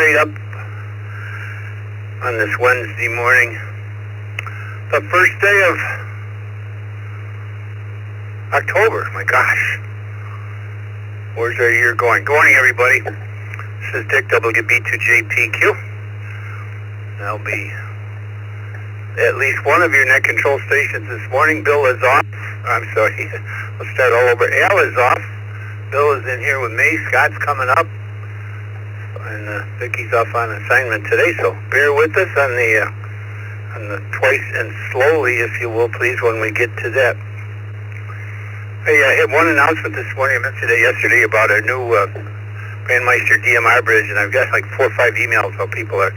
straight up on this Wednesday morning. The first day of October. My gosh. Where's our year going? Good morning, everybody. This is Dick WB2JPQ. I'll be at least one of your net control stations this morning. Bill is off. I'm sorry. Let's start all over. Al is off. Bill is in here with me. Scott's coming up. And Vicky's off on assignment today, so bear with us on the twice and slowly, if you will, please, when we get to that. Hey, I had one announcement this morning. I mentioned it yesterday about our new Brandmeister DMR bridge, and I've got like 4 or 5 emails how people are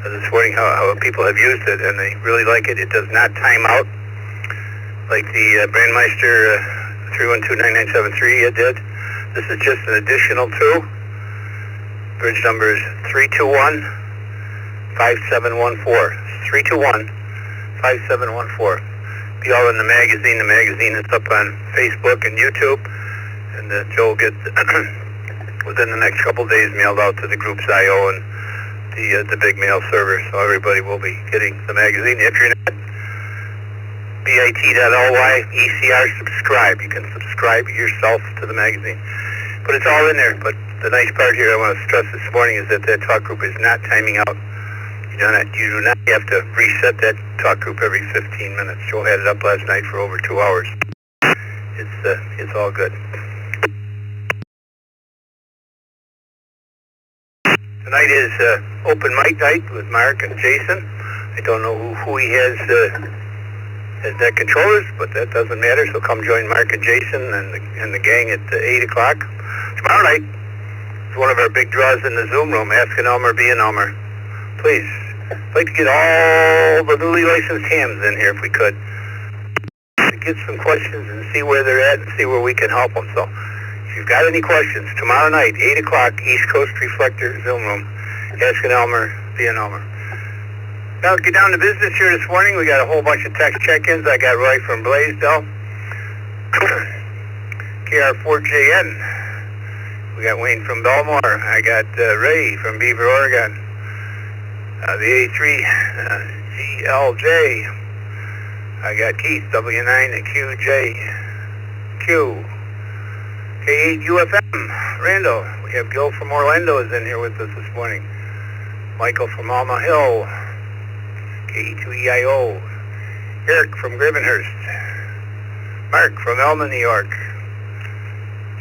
this morning, how people have used it, and they really like it. It does not time out like the Brandmeister 3129973 did. This is just an additional 2. Bridge number is 321-5714. 321-5714. Be all in the magazine. The magazine is up on Facebook and YouTube, and Joe will get within the next couple of days mailed out to the groups IO and the big mail server, so everybody will be getting the magazine. If you're not, bit.ly ECR subscribe. You can subscribe yourself to the magazine, but it's all in there. But the nice part here I want to stress this morning is that talk group is not timing out. You do not have to reset that talk group every 15 minutes. Joe had it up last night for over 2 hours. It's all good. Tonight is open mic night with Mark and Jason. I don't know who he has as net controllers, but that doesn't matter. So come join Mark and Jason and the gang at 8 o'clock tomorrow night. It's one of our big draws in the Zoom room. Ask an Elmer, be an Elmer. Please. I'd like to get all the newly licensed hams in here if we could. To get some questions and see where they're at and see where we can help them. So if you've got any questions, tomorrow night, 8 o'clock, East Coast Reflector Zoom room. Ask an Elmer, be an Elmer. Now let's get down to business here this morning. We got a whole bunch of text check-ins. I got Roy from Blaisdell. KR4JN. We got Wayne from Belmore. I got Ray from Beaver, Oregon. The A3 GLJ. I got Keith, W9QJQ. K8UFM, Randall. We have Gil from Orlando is in here with us this morning. Michael from Alma Hill. K2EIO. Eric from Gravenhurst. Mark from Elma, New York.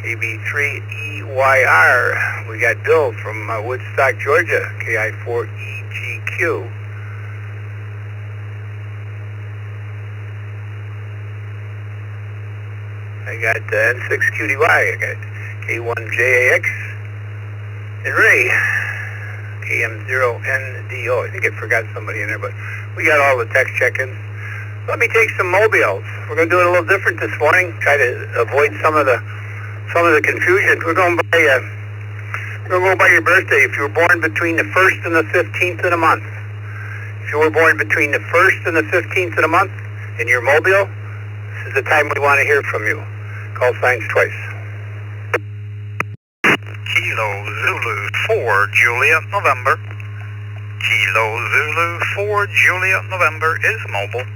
KB3EYR. We got Bill from Woodstock, Georgia. KI4EGQ. I got N6QDY. I got K1JAX. And Ray. KM0NDO. I think I forgot somebody in there, but we got all the text check-ins. Let me take some mobiles. We're going to do it a little different this morning. Try to avoid some of the confusion. We're going by your birthday. If you were born between the 1st and the 15th of the month. If you were born between the 1st and the 15th of the month in your mobile, this is the time we want to hear from you. Call signs twice. Kilo Zulu 4 Juliet November. Kilo Zulu 4 Juliet November is mobile.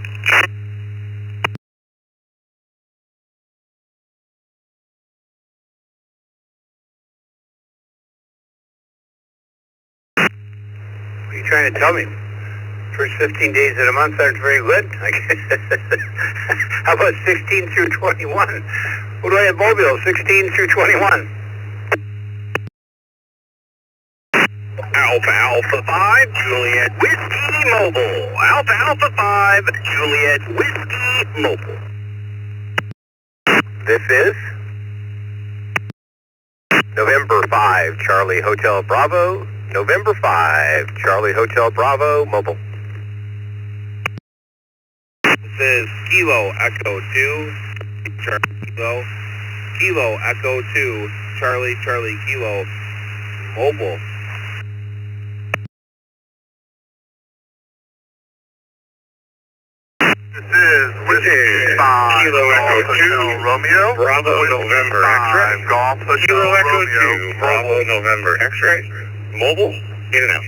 What are you trying to tell me? First 15 days of the month aren't very good? How about 16 through 21? What do I have mobile? 16 through 21. Alpha Alpha 5 Juliet Whiskey Mobile. Alpha Alpha 5 Juliet Whiskey Mobile. This is November 5 Charlie Hotel Bravo. November 5 Charlie Hotel Bravo Mobile. This is Kilo Echo 2 Charlie Kilo. Kilo Echo 2 Charlie Charlie Kilo Mobile. This is Whiskey 5 Kilo Echo 2 Romeo Bravo November X-ray. Golf Kilo Echo 2 Bravo November X-ray. Mobile. In and out.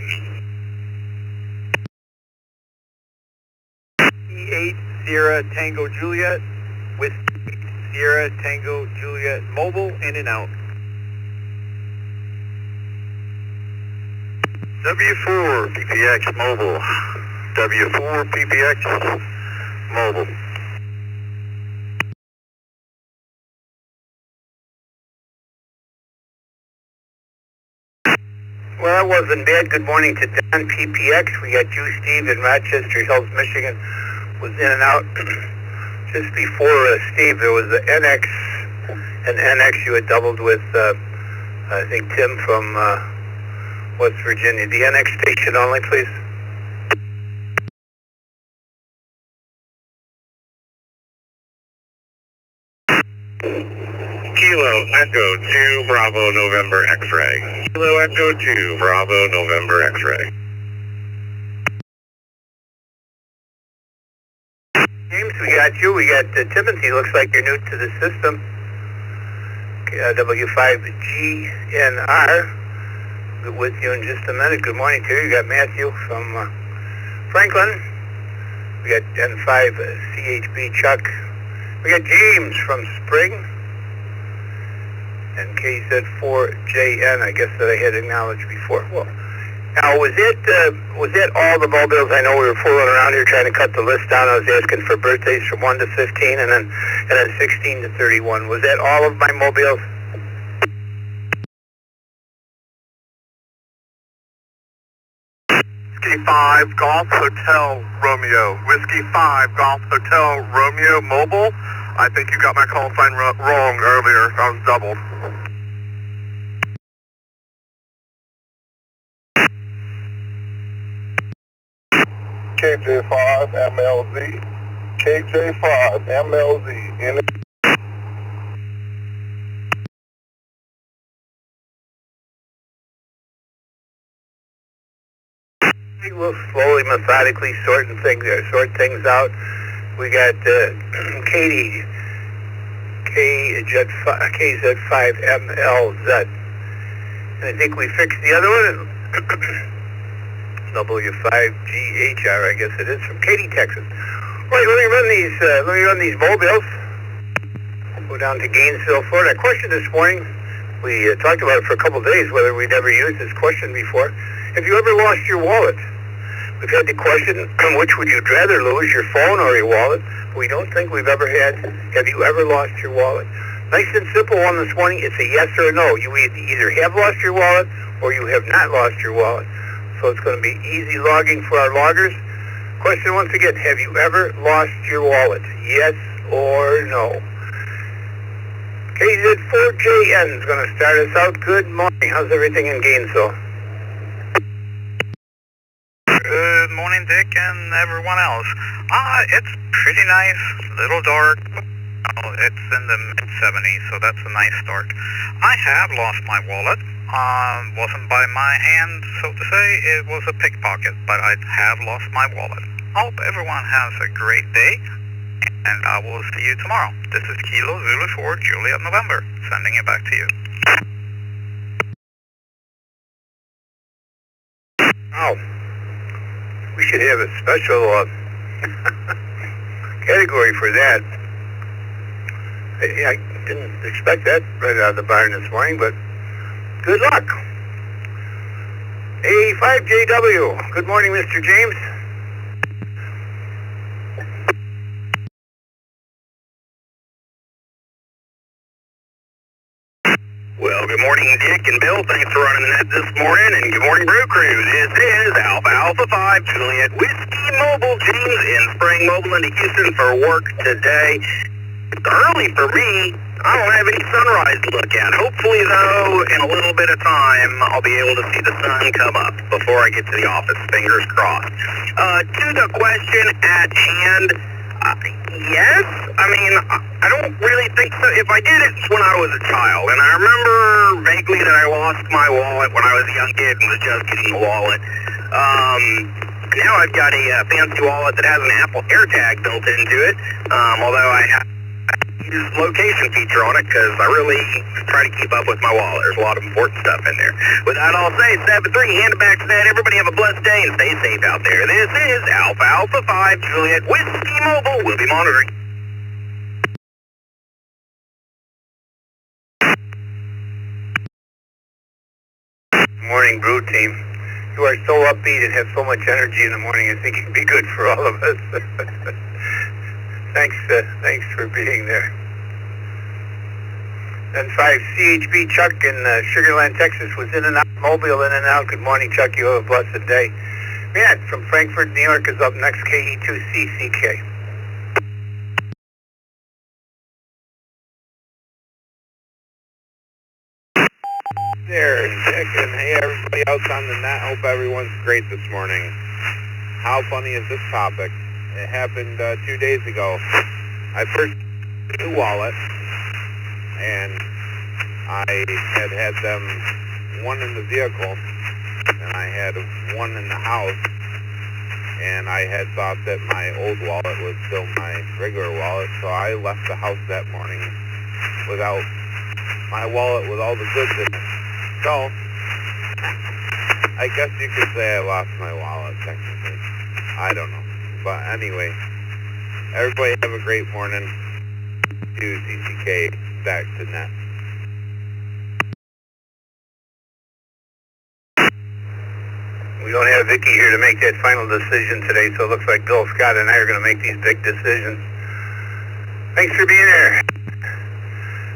E8 Sierra Tango Juliet with Sierra Tango Juliet Mobile, in and out. W4 PPX Mobile. W4 PPX Mobile. Well, that wasn't bad. Good morning to Don PPX. We got you, Steve, in Rochester Hills, Michigan. Was in and out. Just before Steve, there was the NX, and NX you had doubled with, I think, Tim from West Virginia. The NX station only, please. Kilo Echo 2 Bravo November X-ray. Kilo Echo 2 Bravo November X-ray. James, we got you. We got Timothy. Looks like you're new to the system. W5GNR. Be with you in just a minute. Good morning to you. You got Matthew from Franklin. We got N5CHB Chuck. We got James from Spring. And KZ4JN, I guess that I had acknowledged before. Well, now was it all the mobiles? I know we were fooling around here trying to cut the list down. I was asking for birthdays from 1 to 15 and then 16 to 31. Was that all of my mobiles? Whiskey 5 Golf Hotel Romeo. Whiskey 5 Golf Hotel Romeo Mobile. I think you got my call sign wrong earlier. I was doubled. KJ5MLZ. KJ5MLZ. We'll slowly, methodically sort things out. We got Katie, KZ5MLZ. And I think we fixed the other one. W5GHR, I guess it is, from Katy, Texas. Right, let me run these mobiles. Go down to Gainesville, Florida. Question this morning. We talked about it for a couple of days, whether we'd ever used this question before. Have you ever lost your wallet? We've had the question, which would you rather lose, your phone or your wallet? We don't think we've ever had, have you ever lost your wallet? Nice and simple one this morning. It's a yes or a no. You either have lost your wallet or you have not lost your wallet. So it's going to be easy logging for our loggers. Question once again, have you ever lost your wallet? Yes or no? KZ4JN is going to start us out. Good morning. How's everything in Gainesville? Good morning, Dick, and everyone else. It's pretty nice, little dark. It's in the mid-70s, so that's a nice start. I have lost my wallet. Wasn't by my hand, so to say. It was a pickpocket, but I have lost my wallet. Hope everyone has a great day, and I will see you tomorrow. This is Kilo Zulu 4 Juliet November, sending it back to you. Oh. We should have a special category for that. I didn't expect that right out of the barn this morning, but good luck. A5JW. Good morning, Mr. James. Well, good morning, Dick and Bill. Thanks for running the net this morning, and good morning, Brew Crew. This is Alpha 5 Juliet Whiskey Mobile. James in Spring Mobile into Houston for work today. It's early for me. I don't have any sunrise to look at. Hopefully, though, in a little bit of time, I'll be able to see the sun come up before I get to the office. Fingers crossed. To the question at hand, yes. I mean, I don't really think so. If I did it when I was a child, and I remember vaguely that I lost my wallet when I was a young kid and was just getting a wallet. Now I've got a fancy wallet that has an Apple AirTag built into it, although I have use location feature on it because I really try to keep up with my wallet. There's a lot of important stuff in there. With that all said, 7-3, hand it back to that. Everybody have a blessed day and stay safe out there. This is Alpha 5 Juliet Whiskey Mobile. We'll be monitoring. Morning Brew Team. You are so upbeat and have so much energy in the morning. I think it'd be good for all of us. Thanks for being there. And 5 CHB Chuck in Sugar Land, Texas was in and out, Mobile in and out. Good morning, Chuck. You have a blessed day. Matt from Frankfurt, New York is up next, KE2CCK. There, Dick, and hey everybody else on the net. Hope everyone's great this morning. How funny is this topic? It happened 2 days ago. I purchased a new wallet, and I had them, one in the vehicle, and I had one in the house, and I had thought that my old wallet was still my regular wallet, so I left the house that morning without my wallet with all the goods in it. So, I guess you could say I lost my wallet, technically. I don't know. But anyway, everybody have a great morning. To CCK, back to net. We don't have Vicky here to make that final decision today, so it looks like Bill, Scott, and I are going to make these big decisions. Thanks for being here.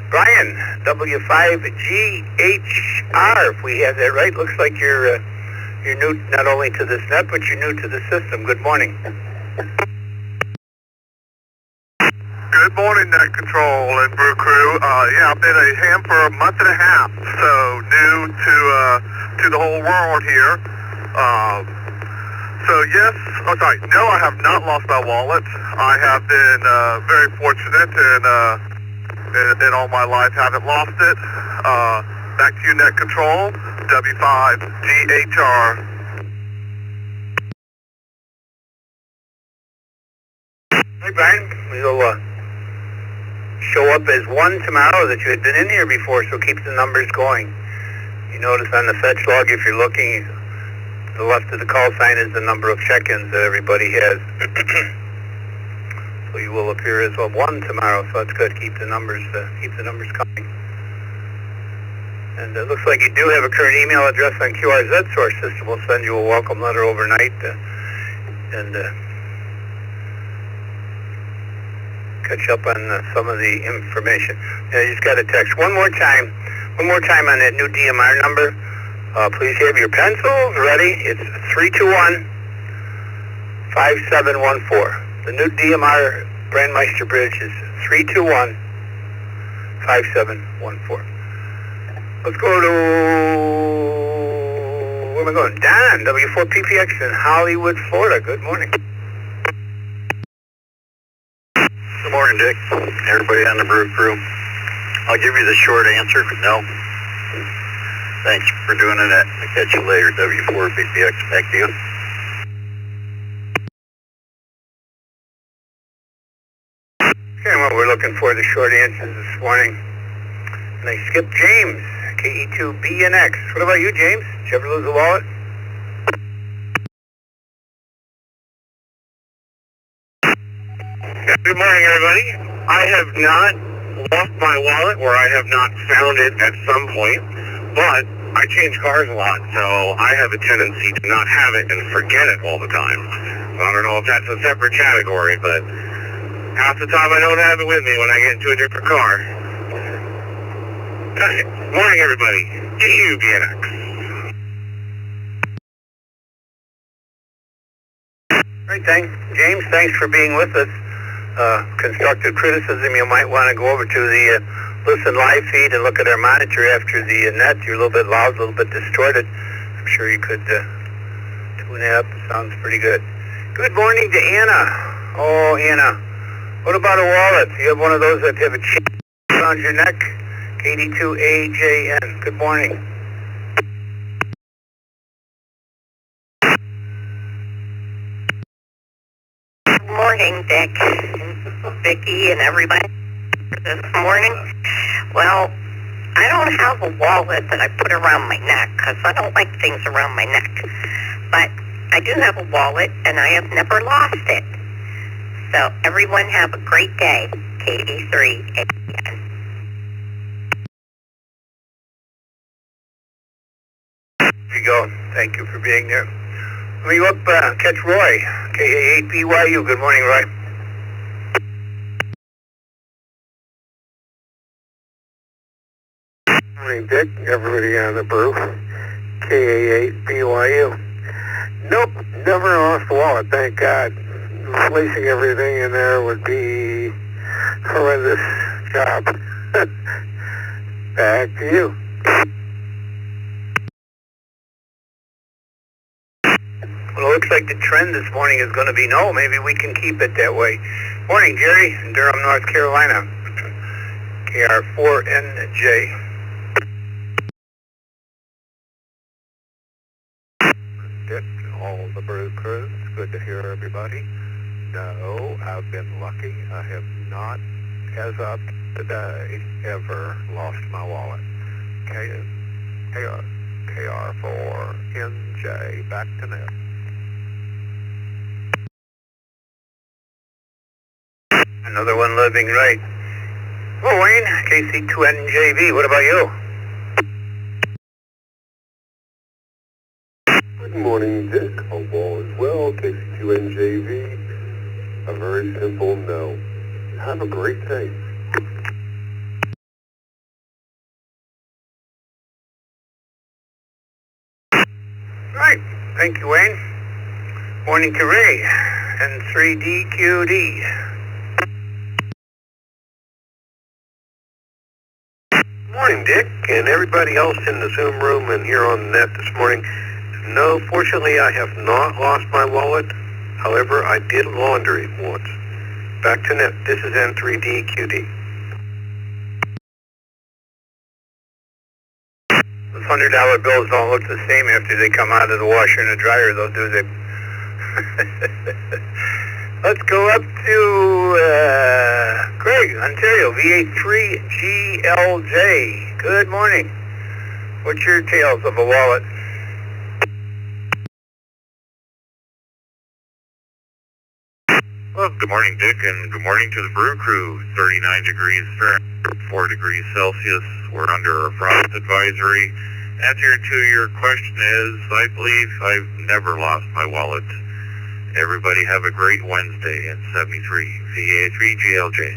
Brian, W5GHR, if we have that right. Looks like you're new not only to this net, but you're new to the system. Good morning. Good morning, Net Control and Brew Crew. Yeah, I've been a ham for a month and a half, so new to the whole world here. So yes, no, I have not lost my wallet. I have been very fortunate and in all my life haven't lost it. Back to you, Net Control, W5GHR. Hey, Brian, we'll show up as one tomorrow that you had been in here before, so keep the numbers going. You notice on the fetch log, if you're looking, to the left of the call sign is the number of check-ins that everybody has. So you will appear as well one tomorrow, so that's good. Keep the numbers coming. And it looks like you do have a current email address on QRZ Source System. We'll send you a welcome letter overnight and catch up on some of the information. I just got a text. One more time on that new DMR number. Please have your pencils ready. It's 321-5714. The new DMR Brandmeister Bridge is 321-5714. Let's go to, where am I going? Don, W4PPX in Hollywood, Florida. Good morning. Good morning, Dick. Everybody on the Brew Crew. I'll give you the short answer. No. Thanks for doing it. I'll catch you later, W4PPX. Back to you. Okay, well, we're looking for the short answers this morning. And I skipped James, KE2BNX. What about you, James? Did you ever lose a wallet? Good morning, everybody. I have not lost my wallet, or I have not found it at some point, but I change cars a lot, so I have a tendency to not have it and forget it all the time. I don't know if that's a separate category, but half the time I don't have it with me when I get into a different car. Morning, everybody. KE2BNX. Great, James, thanks for being with us. Constructive criticism, you might want to go over to the listen live feed and look at our monitor after the net. You're a little bit loud, a little bit distorted. I'm sure you could tune it up. It sounds pretty good. Good morning to Anna. Oh, Anna, what about a wallet? You have one of those that have a chip around your neck? KD2AJN. Good morning. Good morning, Dick, and Vicki, and everybody. This morning, well, I don't have a wallet that I put around my neck because I don't like things around my neck. But I do have a wallet, and I have never lost it. So everyone have a great day. KD3 again. There you go. Thank you for being there. Let me go up, catch Roy. KA8BYU. Good morning, Roy. Morning, Dick. Everybody on the brew. KA8BYU. Nope, never lost a wallet, thank God. Replacing everything in there would be horrendous job. Back to you. Well, it looks like the trend this morning is going to be no. Maybe we can keep it that way. Morning, Jerry, in Durham, North Carolina. KR4NJ. Dick, all the brew crew. It's good to hear everybody. No, I've been lucky. I have not, as of today, ever lost my wallet. KR4NJ, back to net. Another one living right. Oh, Wayne, KC2NJV. What about you? Good morning, Dick. Hope all is well. KC2NJV. A very simple no. Have a great day. Right. Thank you, Wayne. Morning to Ray and 3DQD. Morning, Dick, and everybody else in the Zoom room and here on the net this morning. No, fortunately, I have not lost my wallet. However, I did launder it once. Back to net. This is N3DQD. Those $100 bills don't look the same after they come out of the washer and the dryer, though, do they? Let's go up to Craig, Ontario, VA3GLJ. Good morning. What's your tales of a wallet? Well, good morning, Dick, and good morning to the brew crew. 39 degrees Fahrenheit, 4 degrees Celsius. We're under a frost advisory. Answer to your question is, I believe I've never lost my wallet. Everybody have a great Wednesday in 73, VA3GLJ.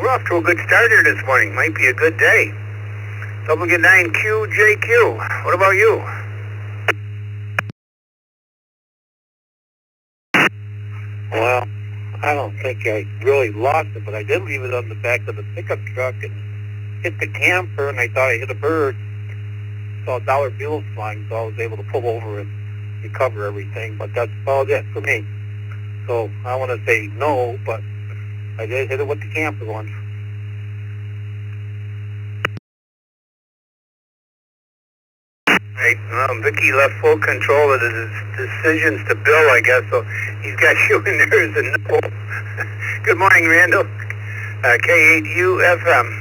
We're off to a good start here this morning. Might be a good day. WG9QJQ. What about you? Well, I don't think I really lost it, but I did leave it on the back of the pickup truck and hit the camper, and I thought I hit a bird. Saw dollar bills flying, so I was able to pull over and recover everything, but that's about it for me. So I want to say no, but I did hit it with the camper once. Right. Well, Vicky left full control of the decisions to Bill, I guess, so he's got you in there as a no. Good morning, Randall. K8UFM.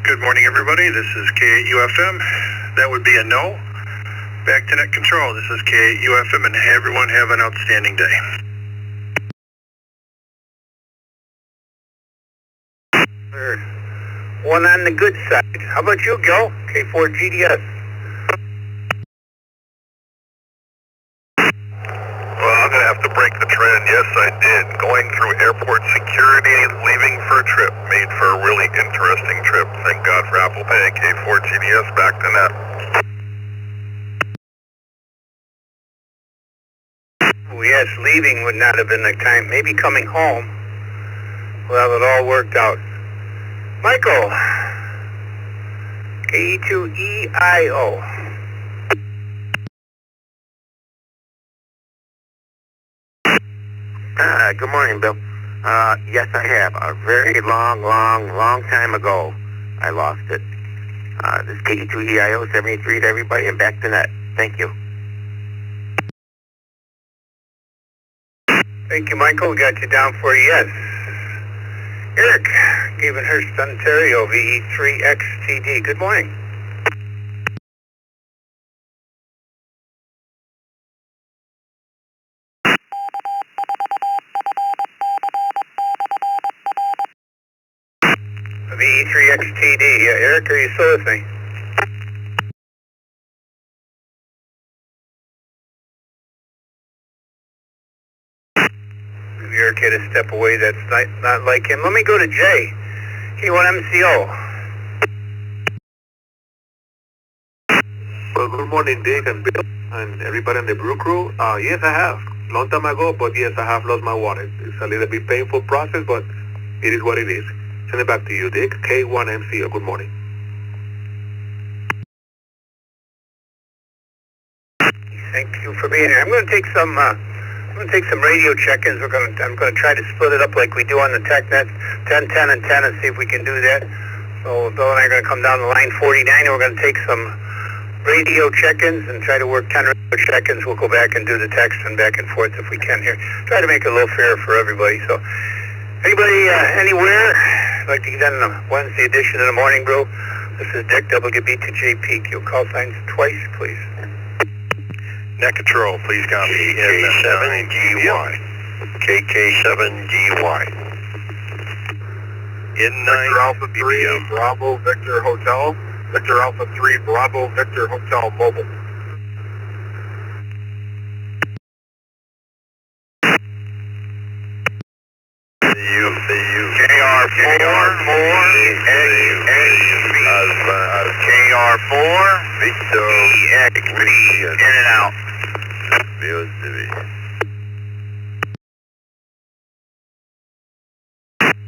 Good morning, everybody. This is K8UFM. That would be a no. Back to net control. This is K8UFM, and everyone have an outstanding day. One on the good side. How about you, Gil? K4GDS. Well, I'm going to have to break the trend. Yes, I did. Going through airport security, leaving for a trip. Made for a really interesting trip. Thank God for Apple Pay. K4GDS, back to net. Oh, yes, leaving would not have been the time. Maybe coming home. Well, it all worked out. Michael, K2EIO. Good morning, Bill. Yes, I have. A very long time ago, I lost it. This is KE2EIO 73 to everybody, and back to net. Thank you. Thank you, Michael. Got you down for a yes. Eric, Gavenhurst, Ontario, VE3XTD. Good morning. VE3XTD. Eric, are you still with me? If Eric had to step away, that's not like him. Let me go to Jay. K1MCO. Well, good morning, Dick and Bill and everybody in the brew crew. Yes, I have. Long time ago, but yes, I have lost my wallet. It's a little bit painful process, but it is what it is. Send it back to you, Dick. K1MCO. Good morning. Thank you for being here. I'm going to take some radio check-ins. I'm going to try to split it up like we do on the TechNet, 10, 10, and 10, and see if we can do that. So Bill and I are going to come down to line 49, and we're going to take some radio check-ins and try to work 10 radio check-ins. We'll go back and do the text and back and forth if we can here. Try to make it a little fairer for everybody. So anybody, anywhere, I'd like to get in the Wednesday edition of the Morning Brew. This is Dick, WB2JPQ. Call signs twice, please. Net control, please copy. KK7GY. KK7GY. In 9 Victor Alpha 3, BPM. Bravo, Victor Hotel. Victor Alpha 3, Bravo, Victor Hotel Mobile. KR4, Victor, in and out.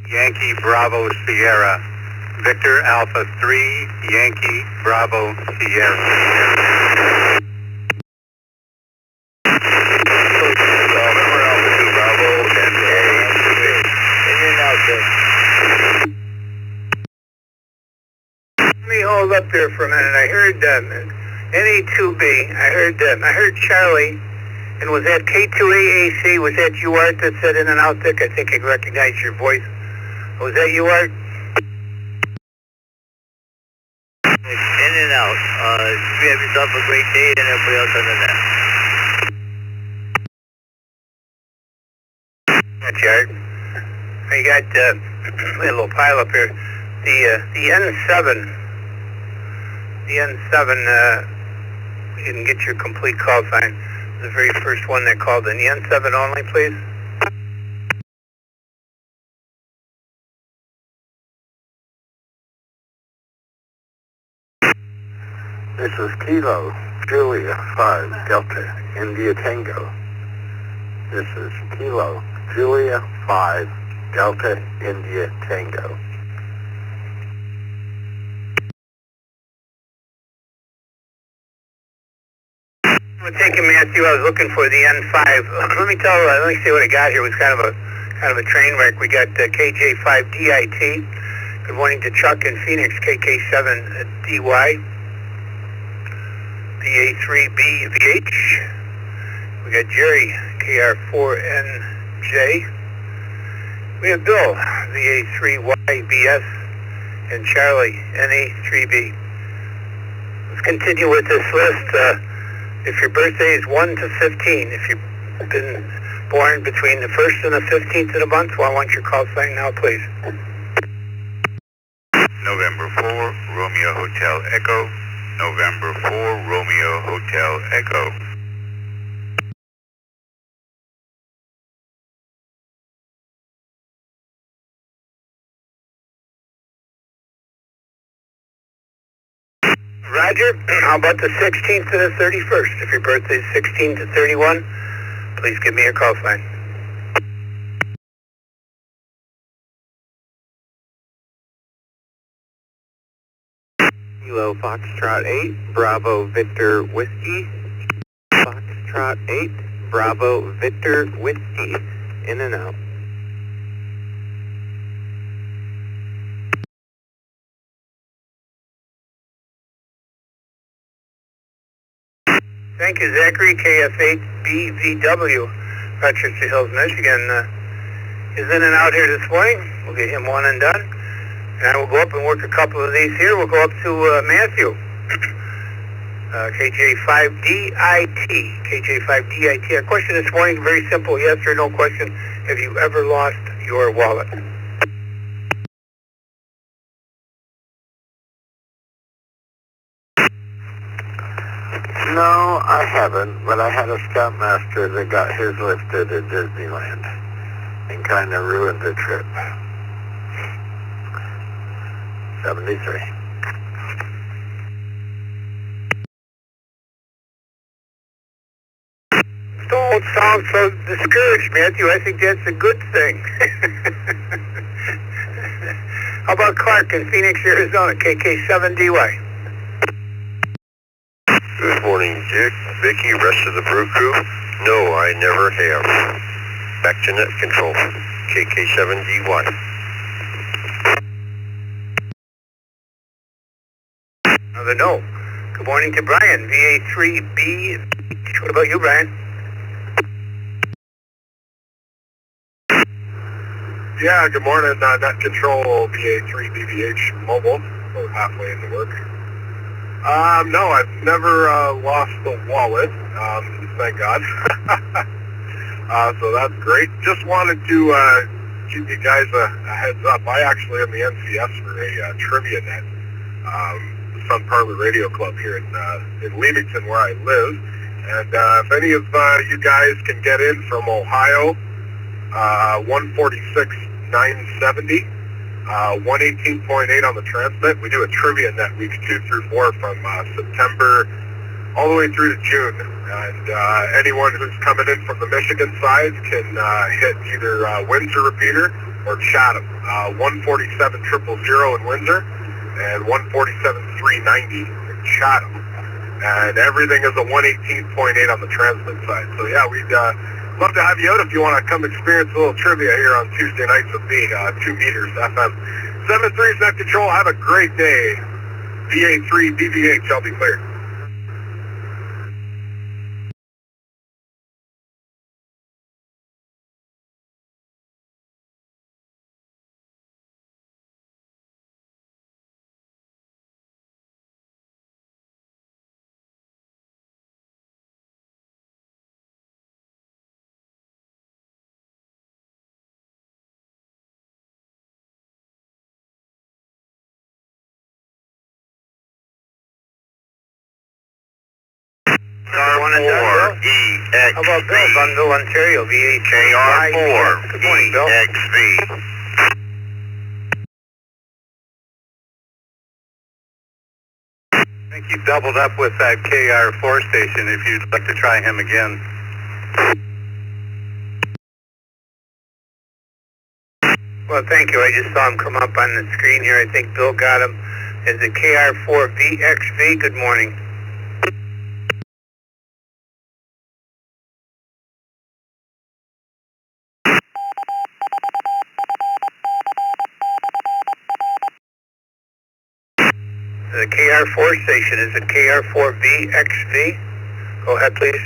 Yankee Bravo Sierra, Victor Alpha 3, Yankee Bravo Sierra. November Alpha 2 Bravo and in and out there. Let me hold up there for a minute. I heard NA2B. I heard Charlie. And was that K2AAC? Was that you, Art, that said in and out, Dick? I think I recognized your voice. Was that you, Art? In and out. You have yourself a great day and everybody else on the net. That's you, Art. I got a little pile up here. The N7. The N7, we didn't get your complete call sign. The very first one that called in. The N7 only, please. This is Kilo, Julia 5, Delta, India Tango. This is Kilo, Julia 5, Delta, India Tango. I'm taking Matthew. I was looking for the N5. Let me see what I got here. It was kind of a train wreck. We got KJ5DIT. Good morning to Chuck in Phoenix, KK7DY. BA3BVH. We got Jerry, KR4NJ. We have Bill, VA3YBS, and Charlie, NA3B. Let's continue with this list. If your birthday is 1 to 15, if you've been born between the 1st and the 15th of the month, well, I want your call sign now, please. November 4, Romeo Hotel Echo. November 4, Romeo Hotel Echo. Roger. How about the 16th to the 31st? If your birthday is 16 to 31, please give me your call sign. Kilo Foxtrot 8, Bravo Victor Whiskey. Foxtrot 8, Bravo Victor Whiskey. In and out. Thank you, Zachary. KF8BVW, Rochester Hills, Michigan, is in and out here this morning. We'll get him one and done. And I will go up and work a couple of these here. We'll go up to Matthew. KJ5DIT. KJ5DIT. Our question this morning, very simple, yes or no question. Have you ever lost your wallet? No, I haven't, but I had a scoutmaster that got his lifted at Disneyland and kind of ruined the trip. 73. Don't sound so discouraged, Matthew. I think that's a good thing. How about Clark in Phoenix, Arizona, KK7DY? Good morning, Dick, Vicky, rest of the brew crew. No, I never have. Back to net control, KK7DY. Another no. Good morning to Brian, VA3B. What about you, Brian? Yeah, good morning, net control, VA3BVH mobile, about halfway into work. No, I've never lost the wallet, thank God. So that's great. Just wanted to give you guys a heads up. I actually am the NCS for a trivia net, the Sun Parlor Radio Club here in Leamington, where I live. And if any of you guys can get in from Ohio, 146,970. 118.8 on the transmit. We do a trivia net weeks 2 through 4 from September all the way through to June. And anyone who's coming in from the Michigan side can hit either Windsor repeater or Chatham. 147,000 in Windsor and 147,390 in Chatham. And everything is a 118.8 on the transmit side. So yeah, we'd love to have you out if you want to come experience a little trivia here on Tuesday nights with me, 2 meters FM. 7-3 net control, have a great day. VA3 BVH, I'll be clear. One and done, Bill? How about Bill, Bonneville, Ontario, VHKR4. Good morning, Bill. EXV. I think he doubled up with that KR4 station if you'd like to try him again. Well, thank you. I just saw him come up on the screen here. I think Bill got him as the KR4VXV. Good morning. The KR4 station is at KR4VXV. Go ahead, please.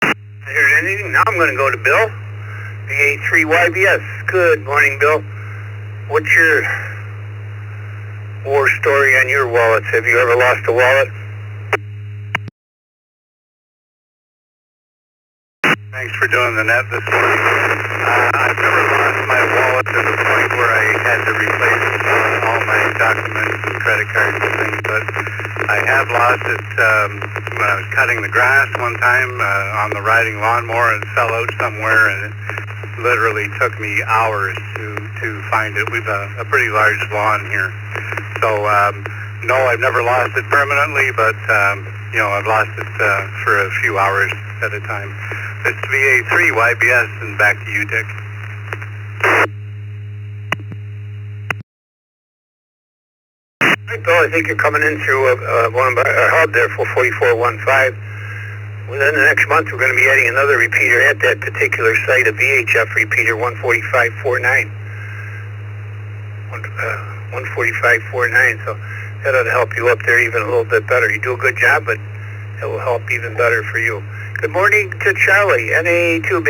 I heard anything? Now I'm going to go to Bill. VA3YBS. Good morning, Bill. What's your war story on your wallets? Have you ever lost a wallet? Thanks for doing the net this morning. I've never lost my wallet to the point where I had to replace all my documents and credit cards and things, but I have lost it when I was cutting the grass one time on the riding lawnmower. It fell out somewhere, and it literally took me hours to find it. We've a pretty large lawn here. So, no, I've never lost it permanently, but, I've lost it for a few hours at a time. It's VA3 YBS, and back to you, Dick. All right, Bill, I think you're coming in through one of our hub there, 44415. Within the next month, we're going to be adding another repeater at that particular site, a VHF repeater, 14549. 14549, so that ought to help you up there even a little bit better. You do a good job, but it will help even better for you. Good morning to Charlie, NA2B.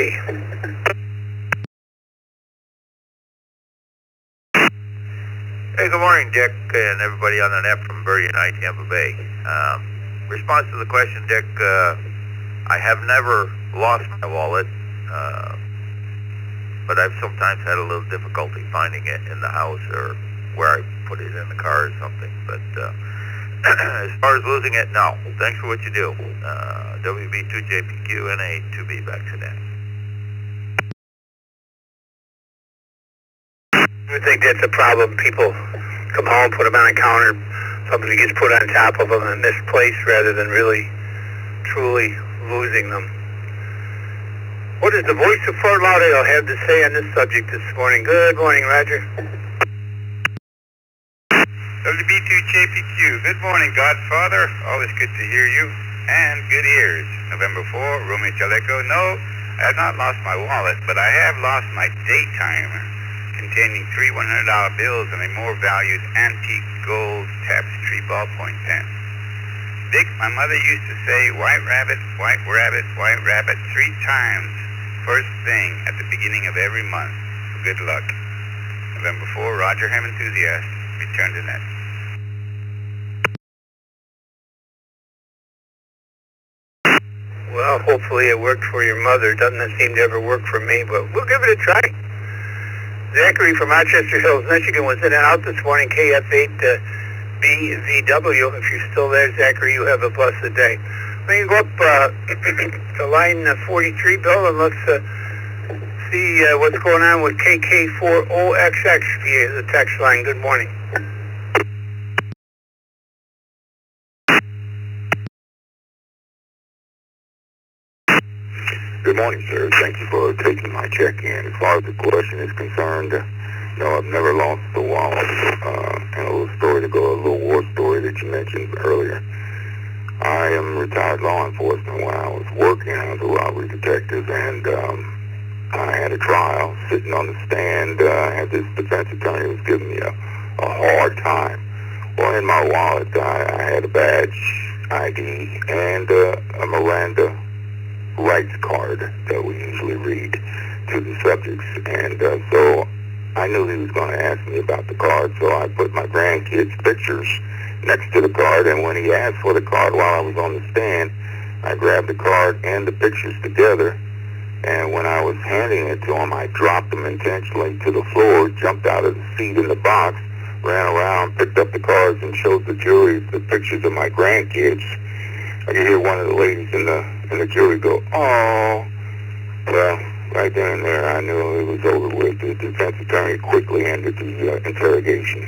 Hey, good morning, Dick, and everybody on the net from Birdie and Tampa Bay. Response to the question, Dick, I have never lost my wallet, but I've sometimes had a little difficulty finding it in the house or where I put it in the car or something. But as far as losing it, no. Thanks for what you do. WB2JPQ NA2B back today. I think that's a problem. People come home, put them on a counter, something gets put on top of them and misplaced rather than really, truly losing them. What does the voice of Fort Lauderdale have to say on this subject this morning? Good morning, Roger. WB2JPQ, good morning, Godfather. Always good to hear you. And good ears. November 4, Romeo Chaleco. No, I have not lost my wallet, but I have lost my daytimer containing 3 $100 bills and a more valued antique gold tapestry ballpoint pen. Dick, my mother used to say, white rabbit, white rabbit, white rabbit 3 times first thing at the beginning of every month. Good luck. November 4, Roger Ham Enthusiast. Return to net. Well, hopefully it worked for your mother. Doesn't seem to ever work for me, but we'll give it a try. Zachary from Rochester Hills, Michigan was in and out this morning, KF8BVW. If you're still there, Zachary, you have a blessed day. We can go up to line 43, Bill, and let's see what's going on with KK4OXX via the text line. Good morning. Good morning, sir. Thank you for taking my check-in. As far as the question is concerned, no, I've never lost the wallet. And a little story to go, a little war story that you mentioned earlier. I am retired law enforcement. When I was working, I was a robbery detective, and I had a trial sitting on the stand. I had this defense attorney who was giving me a hard time. Well, in my wallet, I had a badge, ID, and a Miranda rights card that we usually read to the subjects. And so I knew he was going to ask me about the card, so I put my grandkids' pictures next to the card, and when he asked for the card while I was on the stand, I grabbed the card and the pictures together, and when I was handing it to him, I dropped them intentionally to the floor, jumped out of the seat in the box, ran around, picked up the cards, and showed the jury the pictures of my grandkids. I could hear one of the ladies in the jury go, "Oh." Well, right then and there, I knew it was over with. The defense attorney quickly ended the interrogation.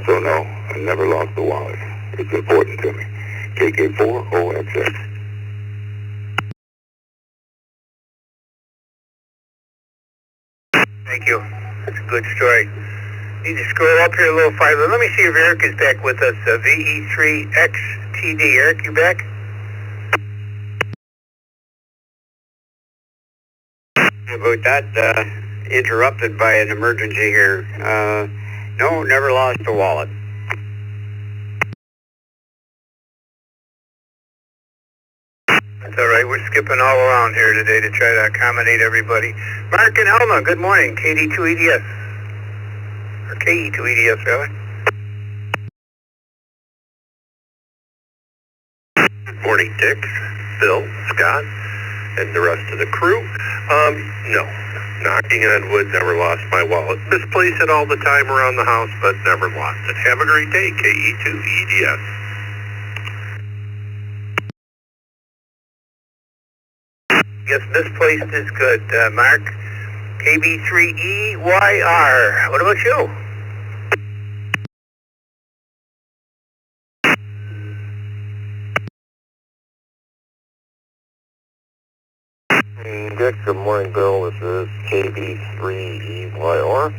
So no, I never lost the wallet. It's important to me. KK4OXX. Thank you. That's a good story. Need to scroll up here a little farther. Let me see if Eric is back with us. VE3XTD. Eric, you back? About that, interrupted by an emergency here. No, never lost a wallet. That's all right. We're skipping all around here today to try to accommodate everybody. Mark and Elma, good morning. KD2EDS. Or KE2EDS, rather. Good morning, Dick, Bill, Scott, and the rest of the crew. No. Knocking on wood, never lost my wallet. Misplace it all the time around the house, but never lost it. Have a great day, KE2EDS. Yes, misplaced is good. Mark, KB3EYR. What about you? Dick, good morning, Bill. This is KB3EYR.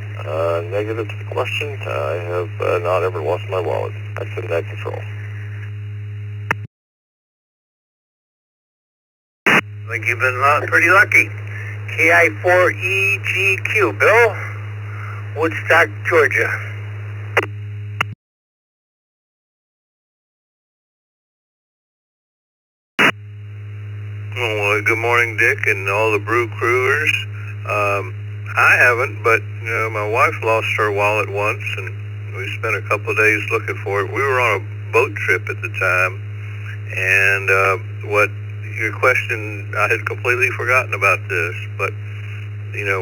Negative to the question. I have not ever lost my wallet. That's in net control. Like you've been pretty lucky. KI4EGQ, Bill, Woodstock, Georgia. Well, good morning, Dick, and all the brew crewers. I haven't, but my wife lost her wallet once, and we spent a couple of days looking for it. We were on a boat trip at the time, and what your question, I had completely forgotten about this, but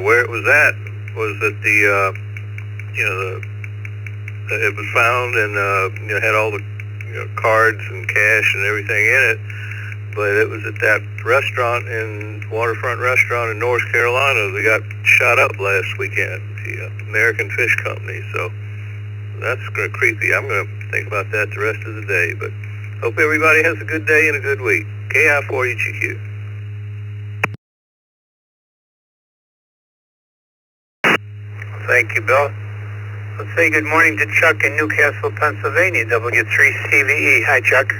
where it was at was that it was found and had all the cards and cash and everything in it. But it was at that waterfront restaurant in North Carolina that got shot up last weekend, the American Fish Company. So that's creepy. I'm going to think about that the rest of the day. But hope everybody has a good day and a good week. KI4EGQ. Thank you, Bill. Let's say good morning to Chuck in Newcastle, Pennsylvania, W3CVE. Hi, Chuck.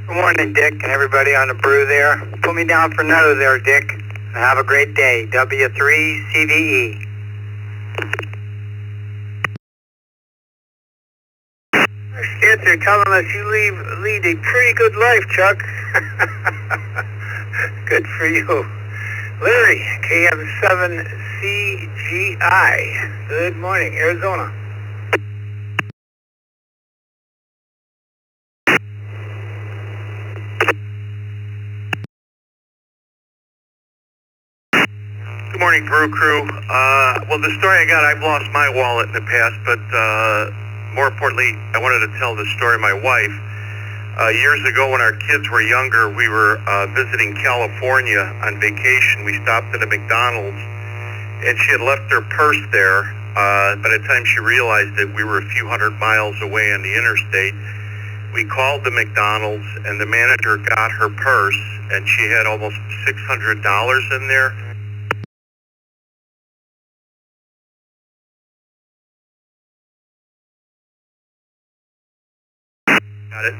Good morning, Dick, and everybody on the brew there. Put me down for no there, Dick. Have a great day. W3CVE. Our stats are telling us you lead a pretty good life, Chuck. Good for you. Larry, KM7CGI. Good morning, Arizona. Good morning, Brew Crew. Well, the story I got, I've lost my wallet in the past, but more importantly, I wanted to tell the story of my wife. Years ago when our kids were younger, we were visiting California on vacation. We stopped at a McDonald's, and she had left her purse there. By the time she realized that we were a few hundred miles away on the interstate, we called the McDonald's, and the manager got her purse, and she had almost $600 in there.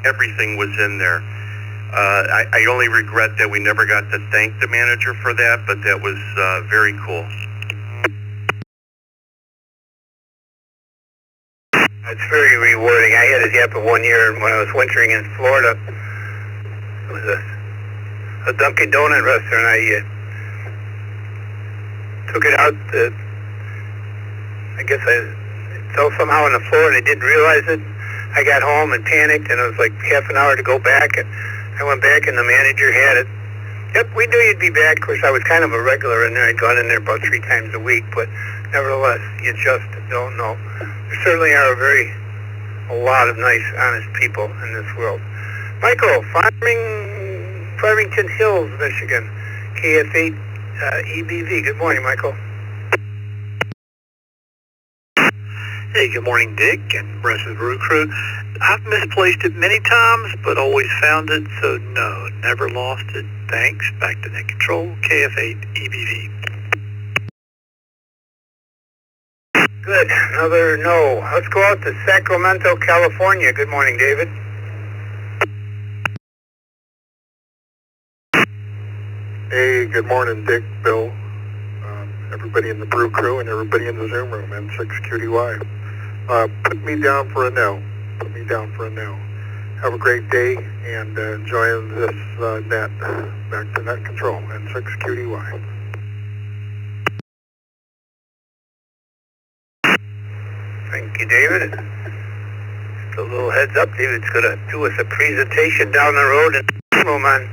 Everything was in there. I only regret that we never got to thank the manager for that, but that was very cool. It's very rewarding. I had it happen one year when I was wintering in Florida. It was a Dunkin' Donut restaurant. I took it out. I guess I fell somehow on the floor and I didn't realize it. I got home and panicked, and it was like half an hour to go back, and I went back, and the manager had it. Yep, we knew you'd be back. Of course, I was kind of a regular in there. I'd gone in there about 3 times a week, but nevertheless, you just don't know. There certainly are a lot of nice, honest people in this world. Michael, Farmington Hills, Michigan, KF8 EBV. Good morning, Michael. Hey, good morning, Dick and rest of the Brew Crew. I've misplaced it many times, but always found it, so no, never lost it. Thanks. Back to net control, KF8 EBV. Good. Another no. Let's go out to Sacramento, California. Good morning, David. Hey, good morning, Dick, Bill, everybody in the Brew Crew and everybody in the Zoom room, N6QDY. Put me down for a no. Put me down for a no. Have a great day and enjoy this net. Back to net control, N6QDY. Thank you, David. Just a little heads up, David's going to do us a presentation down the road in on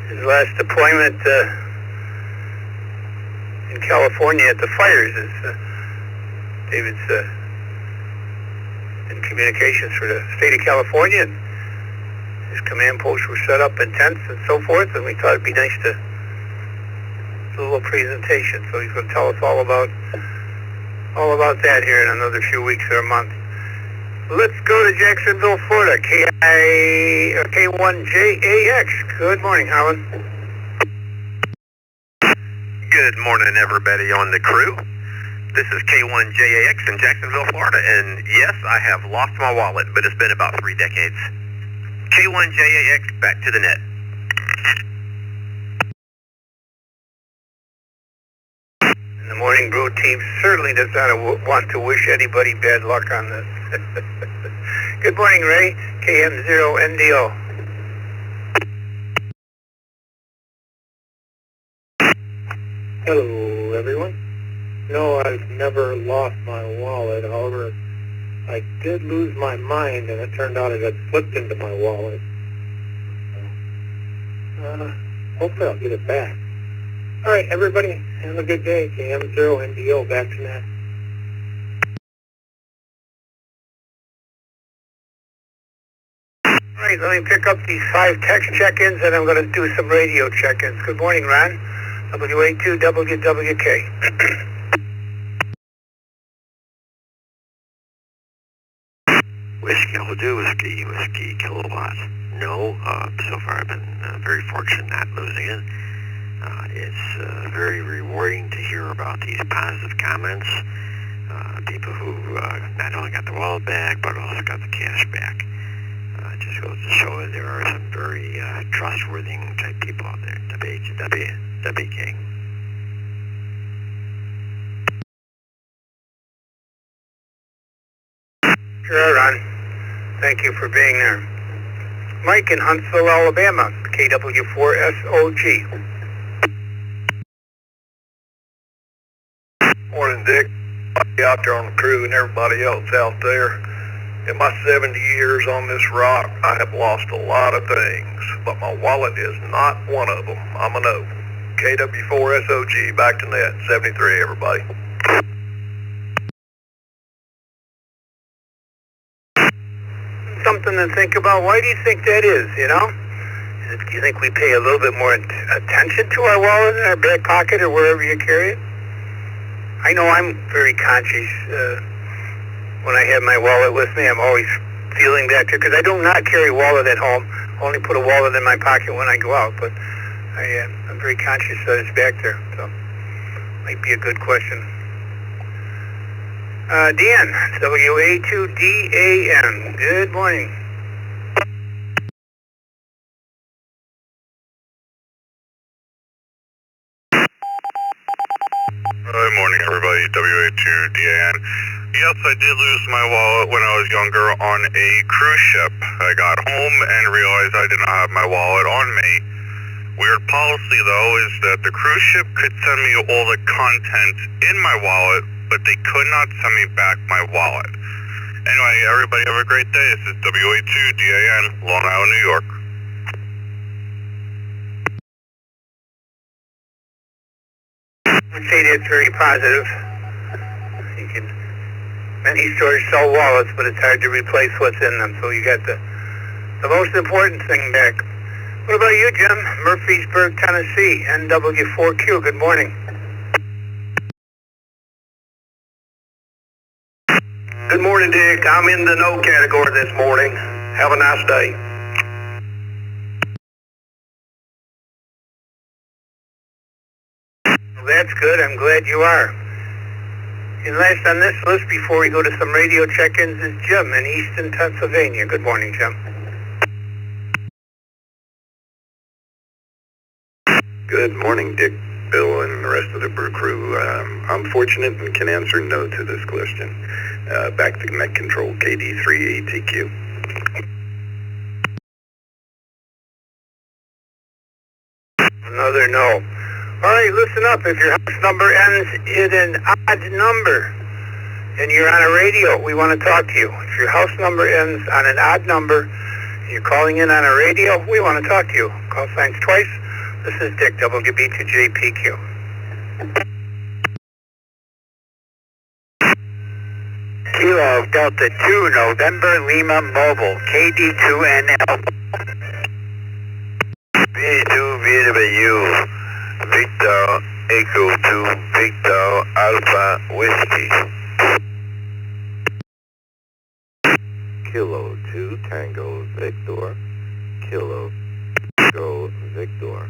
his last deployment in California at the fires. David's in communications for the state of California, and his command posts were set up in tents and so forth, and we thought it'd be nice to do a little presentation. So he's going to tell us all about that here in another few weeks or a month. Let's go to Jacksonville, Florida, K1JAX. Good morning, Howard. Good morning, everybody on the crew. This is K1JAX in Jacksonville, Florida, and yes, I have lost my wallet, but it's been about 3 decades. K1JAX, back to the net. The Morning Brew team certainly does not want to wish anybody bad luck on this. Good morning, Ray. KM0NDO. Hello, everyone. No, I've never lost my wallet. However, I did lose my mind, and it turned out it had slipped into my wallet. Hopefully I'll get it back. All right, everybody, have a good day. KM0NDO, back to net. All right, let me pick up these 5 text check-ins, and I'm going to do some radio check-ins. Good morning, Ron. WA2WWK. Whiskey will do, whiskey kilowatt. No, so far I've been very fortunate not losing it. It's very rewarding to hear about these positive comments. People who not only got the wallet back, but also got the cash back. It just goes to show that there are some very trustworthy type people out there. WK. Sure, Ron. Thank you for being there. Mike in Huntsville, Alabama, KW4SOG. Morning, Dick. I'll out there on the crew and everybody else out there. In my 70 years on this rock, I have lost a lot of things, but my wallet is not one of them. I'm a no. KW4SOG, back to net, 73, everybody. Something to think about. Why do you think that is, you know? Do you think we pay a little bit more attention to our wallet in our back pocket or wherever you carry it? I know I'm very conscious when I have my wallet with me. I'm always feeling that too, because I do not carry a wallet at home. I only put a wallet in my pocket when I go out, but I'm very conscious that it's back there, so might be a good question. Dan, WA2DAN, good morning. Good morning, everybody. WA2DAN. Yes, I did lose my wallet when I was younger on a cruise ship. I got home and realized I did not have my wallet on me. Weird policy, though, is that the cruise ship could send me all the content in my wallet, but they could not send me back my wallet. Anyway, everybody have a great day. This is WA2DAN, Long Island, New York. I'd say that's very positive. Many stores sell wallets, but it's hard to replace what's in them, so you got the most important thing back. What about you, Jim? Murfreesburg, Tennessee, NW4Q, good morning. Good morning, Dick. I'm in the no category this morning. Have a nice day. Well, that's good. I'm glad you are. And last on this list, before we go to some radio check-ins, is Jim in Easton, Pennsylvania. Good morning, Jim. Good morning, Dick, Bill, and the rest of the brew crew. I'm fortunate and can answer no to this question. Back to net control, KD3ATQ. Another no. All right, listen up. If your house number ends in an odd number and you're on a radio, we want to talk to you. If your house number ends on an odd number and you're calling in on a radio, we want to talk to you. Call signs twice. This is Dick, WB2JPQ. Kilo Delta 2, November Lima Mobile, KD2NL. B2VW, Victor Echo 2, Victor Alpha Whiskey. Kilo 2 Tango Victor, Kilo Tango Victor.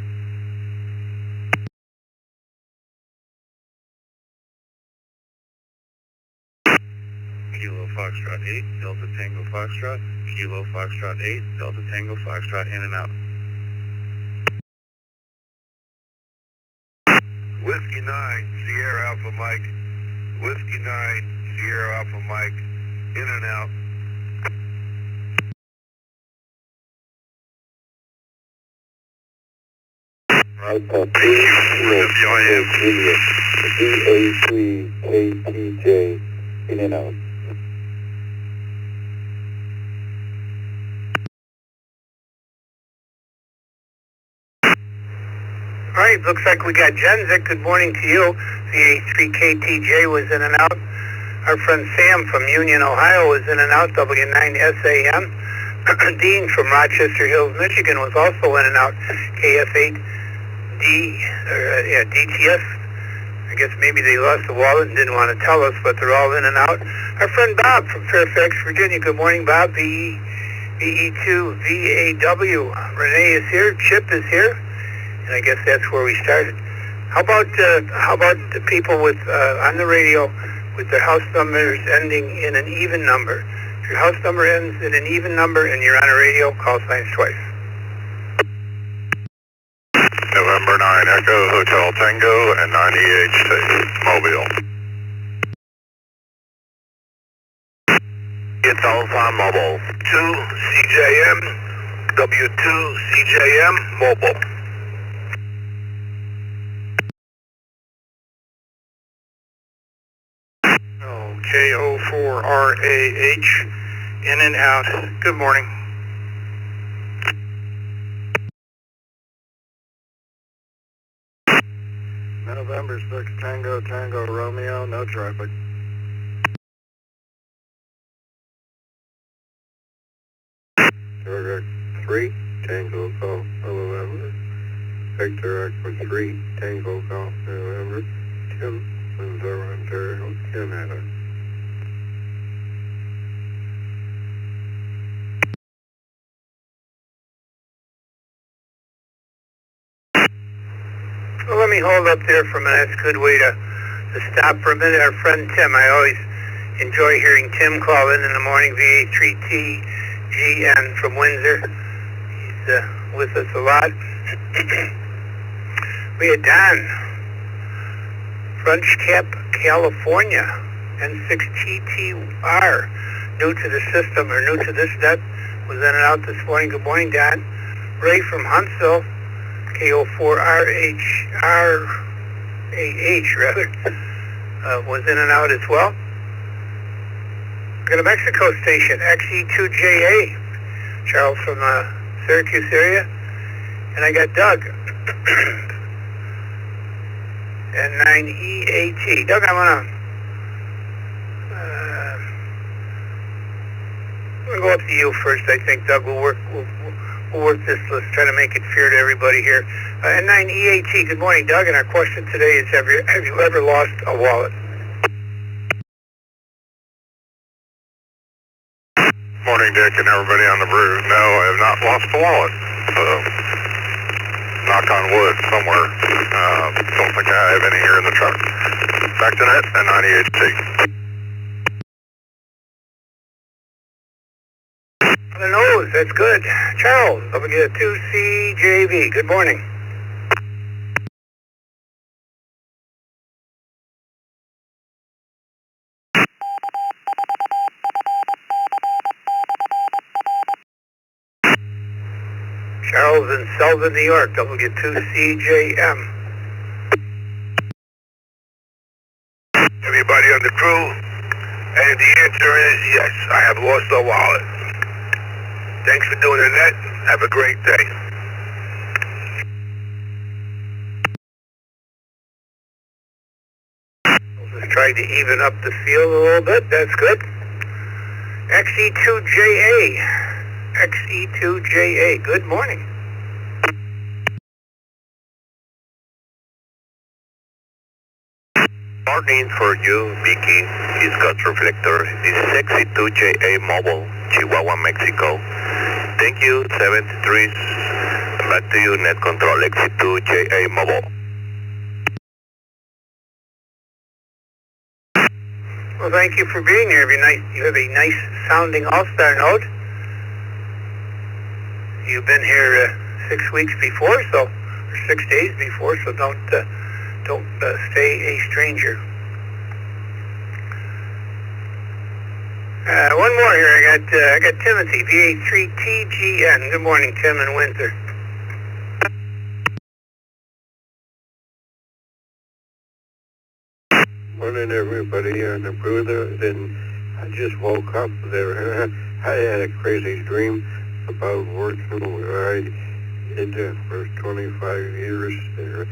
Kilo Foxtrot 8, Delta Tango Foxtrot, Kilo Foxtrot 8, Delta Tango Foxtrot, in and out. Whiskey 9, Sierra Alpha Mike. Whiskey 9, Sierra Alpha Mike. In and out. DA3KTJ, in and out. All right, looks like we got Jenzik. Good morning to you. VA3KTJ was in and out. Our friend Sam from Union, Ohio was in and out. W9SAM. Dean from Rochester Hills, Michigan was also in and out. DTS. I guess maybe they lost the wallet and didn't want to tell us, but they're all in and out. Our friend Bob from Fairfax, Virginia. Good morning, Bob. VE2VAW. Renee is here. Chip is here. And I guess that's where we started. How about the people with on the radio with their house numbers ending in an even number? If your house number ends in an even number and you're on a radio, call signs twice. November 9 Echo Hotel Tango and 98 Mobile. It's Alpha Mobile. 2 CJM, W2 CJM Mobile. KO4RAH, in and out. Good morning. November 6 Tango Tango Romeo, no traffic. Victor X3 Tango Golf November. Victor X3 Tango Golf November. Tim Windsor, Ontario, Canada. Well, let me hold up there for a minute. That's a good way to stop for a minute. Our friend Tim, I always enjoy hearing Tim call in the morning, VA3TGN from Windsor. He's with us a lot. We had Don, French Cap, California, N6TTR, new to the system, or new to this net, was in and out this morning. Good morning, Don. Ray from Huntsville, KO4RAH, was in and out as well. We got a Mexico station, XE2JA, Charles from the Syracuse area. And I got Doug, N9EAT. Doug, I'm gonna go up to you first, I think, Doug. We'll work this. Let's try to make it fair to everybody here. N9EAT, good morning, Doug. And our question today is, have you ever lost a wallet? Morning, Dick, and everybody on the brew. No, I have not lost a wallet. So, knock on wood somewhere. Don't think I have any here in the truck. Back to net and 98C. On the nose, that's good. Charles, W2CJV, good morning. Charles in Selden, New York, W2CJM. Everybody on the crew? And the answer is yes, I have lost a wallet. Thanks for doing the net. Have a great day. We'll just try to even up the field a little bit. That's good. XE2JA. XE2JA. Good morning. Morning for you, Vicky. He's got Reflector. This is XE2JA Mobile, Chihuahua, Mexico. Thank you, 73. Back to you, net control, XE2JA Mobile. Well, thank you for being here. You have a nice sounding All-Star note. You've been here 6 weeks before, or 6 days before, so don't stay a stranger. One more here. I got Timothy, VA3TGN. Good morning, Tim in Windsor. Morning, everybody on the brew there. Then I just woke up there. I had a crazy dream about working where I did the first 25 years there.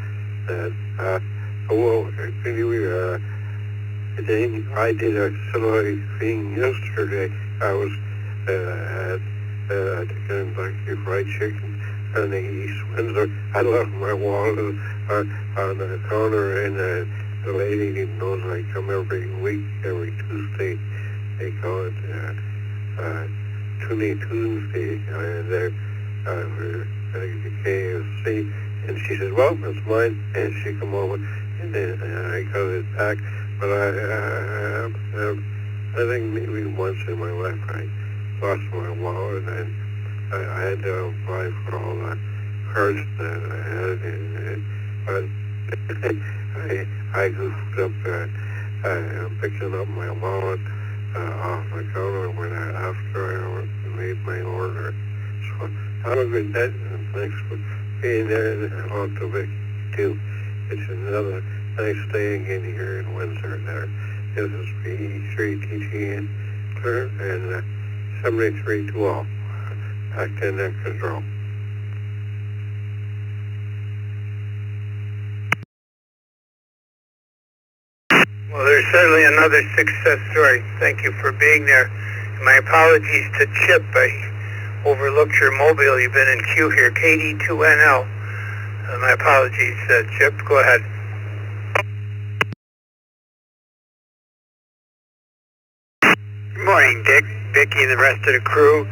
I did a similar thing yesterday. I was at Kentucky Fried Chicken on the East Windsor. I left my wallet on the counter, and the lady knows I come every week, every Tuesday. They call it Toonie Tuesday, and they're KFC. And she said, well, that's mine. And she come over, and then I got it back. But I think maybe once in my life I lost my wallet, and I had to apply for all the cards that I had. I goofed up picking up my wallet off the counter after I made my order. So have a good day, and thanks for being there on the week too. It's another nice day again here in Windsor there. This is VE3TGN clear and 7312 back to net control. Well, there's certainly another success story. Thank you for being there. My apologies to Chip. I overlooked your mobile. You've been in queue here, KD2NL. My apologies, Chip. Go ahead. Good morning, Dick, Vicky, and the rest of the crew.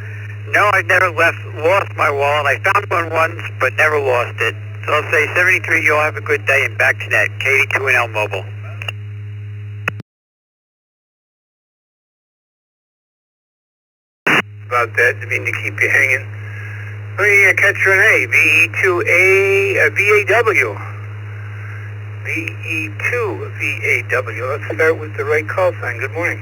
No, I've never lost my wallet. I found one once, but never lost it. So I'll say 73, you all have a good day, and back to net, KD2NL Mobile. About that, I mean to keep you hanging. Let me catch Renee, VE2A, VAW. VE2 VAW. Let's start with the right call sign. Good morning.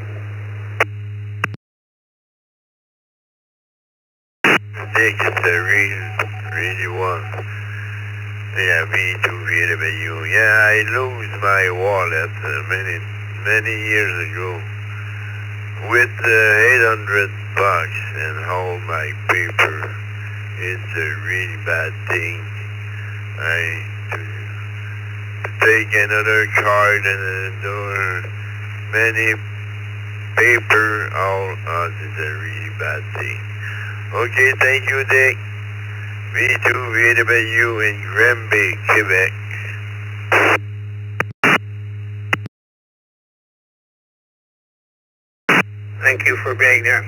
Dick, it's a really one. Yeah, VE2 VAW. Yeah, I lose my wallet many years ago with $800 and all my paper. It's a really bad thing. To take another card and many paper, all is a really bad thing. Okay, thank you, Dick. V2 VW in Granby, Quebec. Thank you for being there.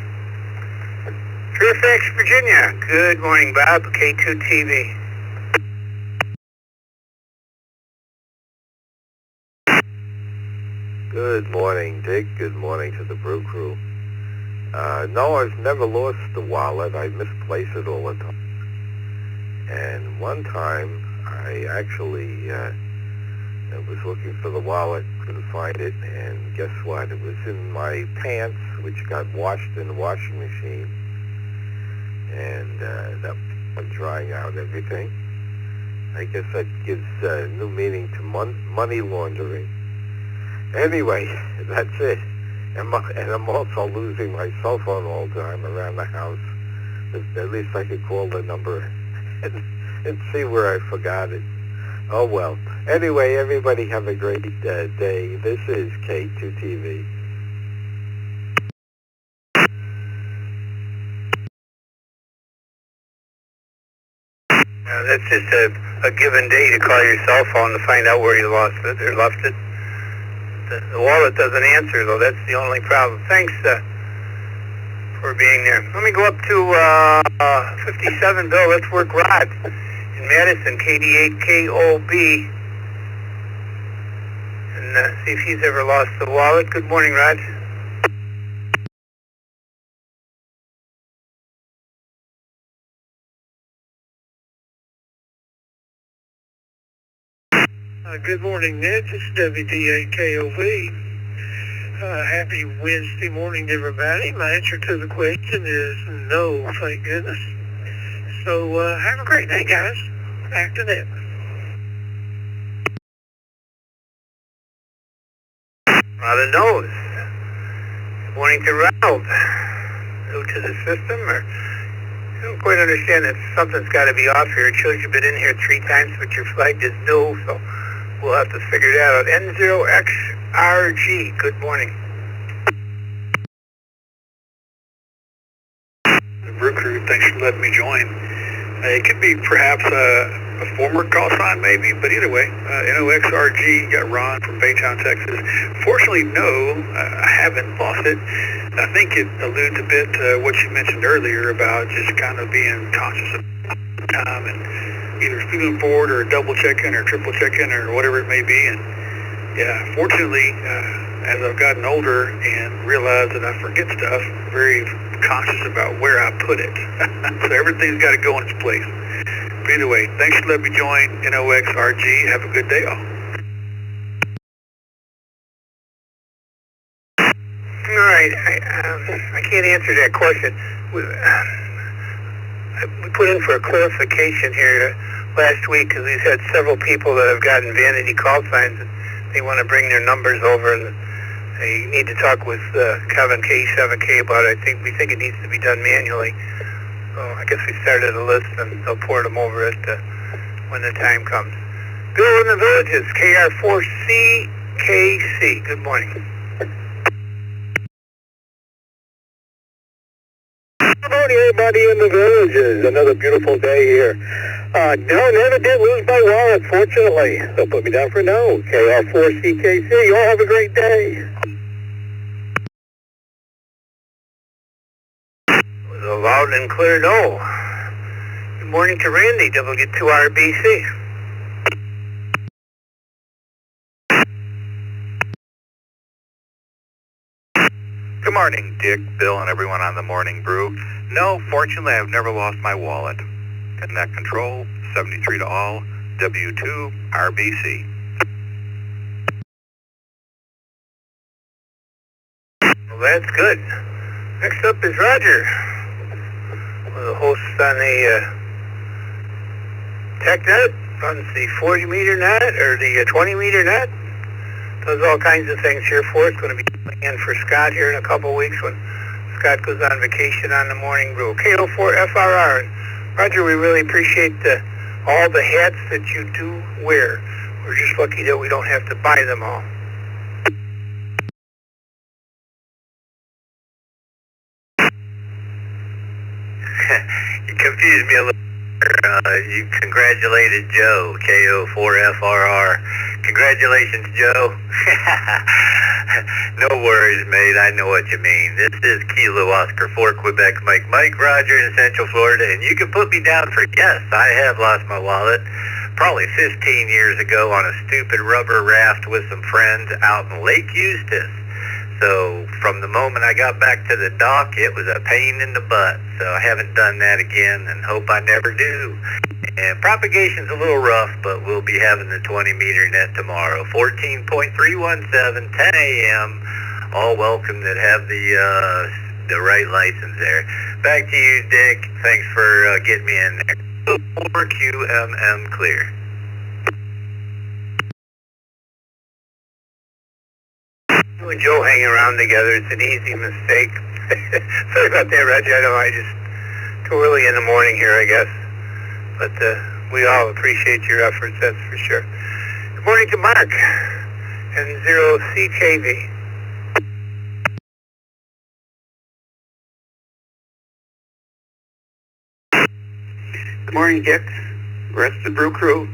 Fairfax, Virginia. Good morning, Bob, K2TV. Good morning, Dick. Good morning to the brew crew. No, I've never lost the wallet. I misplace it all the time. And one time, I actually was looking for the wallet, couldn't find it, and guess what? It was in my pants, which got washed in the washing machine. And that was drying out everything. I guess that gives new meaning to money laundering. Anyway, that's it. And I'm also losing my cell phone all the time around the house. At least I could call the number and see where I forgot it. Oh well. Anyway, everybody have a great day. This is K2TV. That's just a given day to call your cell phone to find out where you lost it or left it. The wallet doesn't answer, though. That's the only problem. Thanks for being there. Let me go up to 57, Bill. Let's work Rod in Madison, KD8KOB, and see if he's ever lost the wallet. Good morning, Rod. Good morning, Ned. This is WDAKOV. Happy Wednesday morning, everybody. My answer to the question is no, thank goodness. So have a great day, guys. Back to Ned. Rather knows. Morning to Ronald. New to the system, or I don't quite understand that something's got to be off here. It shows you've been in here 3 times, but you're flagged as no, so we'll have to figure that out. N0XRG, good morning. Brew Crew, thanks for letting me join. It could be perhaps a former call sign maybe, but either way, NOXRG, got Ron from Baytown, Texas. Fortunately, no, I haven't lost it. I think it alludes a bit to what you mentioned earlier about just kind of being conscious of time and either feeling forward or double checking or triple checking or whatever it may be. And yeah, fortunately, as I've gotten older and realized that I forget stuff, I'm very conscious about where I put it. So everything's got to go in its place. But either way, thanks for letting me join NOXRG. Have a good day, all. All right, I can't answer that question. We put in for a clarification here last week because we've had several people that have gotten vanity call signs and they want to bring their numbers over and they need to talk with Kevin K7K about it. We think it needs to be done manually. So I guess we started a list and they'll port them over it when the time comes. Bill in the Villages, KR4CKC. Good morning. Good morning, everybody in the Villages. Another beautiful day here. No, never did lose my wallet, fortunately. So put me down for no. KR4CKC. You all have a great day. It was a loud and clear no. Good morning to Randy, W2RBC. Good morning, Dick, Bill, and everyone on the Morning Brew. No, fortunately, I've never lost my wallet. Connect Control, 73 to all, W2, RBC. Well, that's good. Next up is Roger, one of the hosts on the TechNet, runs the 40-meter net, or the 20-meter net. Does all kinds of things here for us. Going to be in for Scott here in a couple weeks when Scott goes on vacation on the Morning Brew. KO4FRR. And Roger, we really appreciate all the hats that you do wear. We're just lucky that we don't have to buy them all. You confused me a little. You congratulated Joe, KO4FRR. Congratulations, Joe. No worries, mate. I know what you mean. This is Kilo Oscar 4 Quebec Mike Roger in Central Florida, and you can put me down for yes, I have lost my wallet. Probably 15 years ago on a stupid rubber raft with some friends out in Lake Eustis. So from the moment I got back to the dock, it was a pain in the butt. So I haven't done that again and hope I never do. And propagation's a little rough, but we'll be having the 20-meter net tomorrow. 14.317, 10 a.m. All welcome that have the right license there. Back to you, Dick. Thanks for getting me in there. 4QMM clear. You and Joe hang around together. It's an easy mistake. Sorry about that, Reggie. I just too early in the morning here, I guess. But we all appreciate your efforts, that's for sure. Good morning to Mark and 0CKV. Good morning, Dick. Rest of the Brew Crew.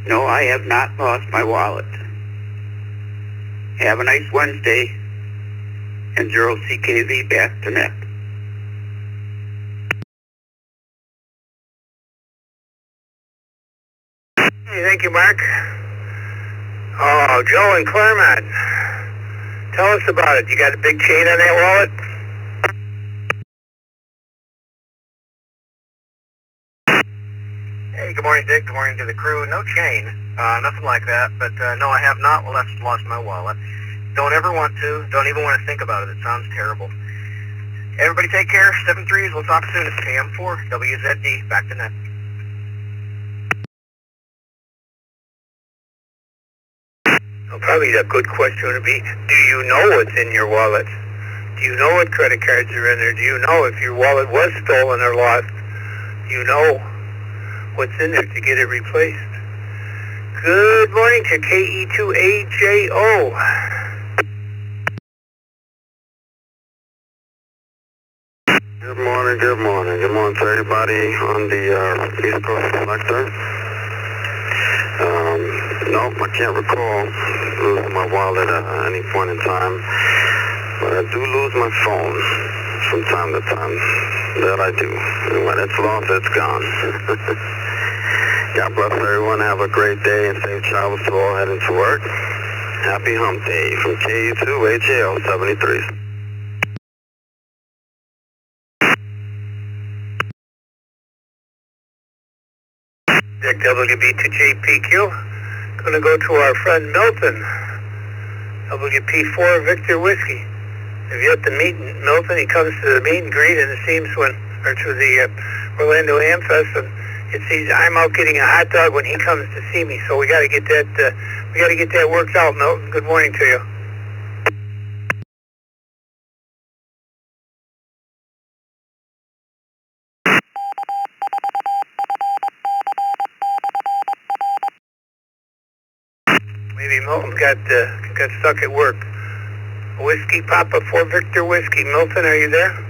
No, I have not lost my wallet. Have a nice Wednesday. And 0CKV back to net. Hey, thank you, Mark. Oh, Joe in Claremont. Tell us about it. You got a big chain on that wallet? Hey, good morning, Dick. Good morning to the crew. No chain, nothing like that. But no, I have not lost my wallet. Don't ever want to. Don't even want to think about it. It sounds terrible. Everybody take care. 7-3s. We'll talk soon. It's KM4 WZD. Back to net. Well, probably a good question would be, do you know what's in your wallet? Do you know what credit cards are in there? Do you know if your wallet was stolen or lost? Do you know what's in there to get it replaced? Good morning to KE2AJO. Good morning, good morning. Good morning to everybody on the East Coast Reflector. Nope, I can't recall losing my wallet at any point in time, but I do lose my phone from time to time. That I do. And when it's lost, it's gone. God bless everyone. Have a great day and safe travels to all heading to work. Happy Hump Day from KU2HL 73. Dick WB2JPQ. Gonna go to our friend Milton. WP4 Victor Whiskey. If you're at the meet Milton, he comes to the meet and greet, and it seems or to the Orlando Amfest, and it sees I'm out getting a hot dog when he comes to see me. So we got to get that worked out, Milton. Good morning to you. Maybe Milton got stuck at work. Whiskey Papa 4 Victor Whiskey. Milton, are you there?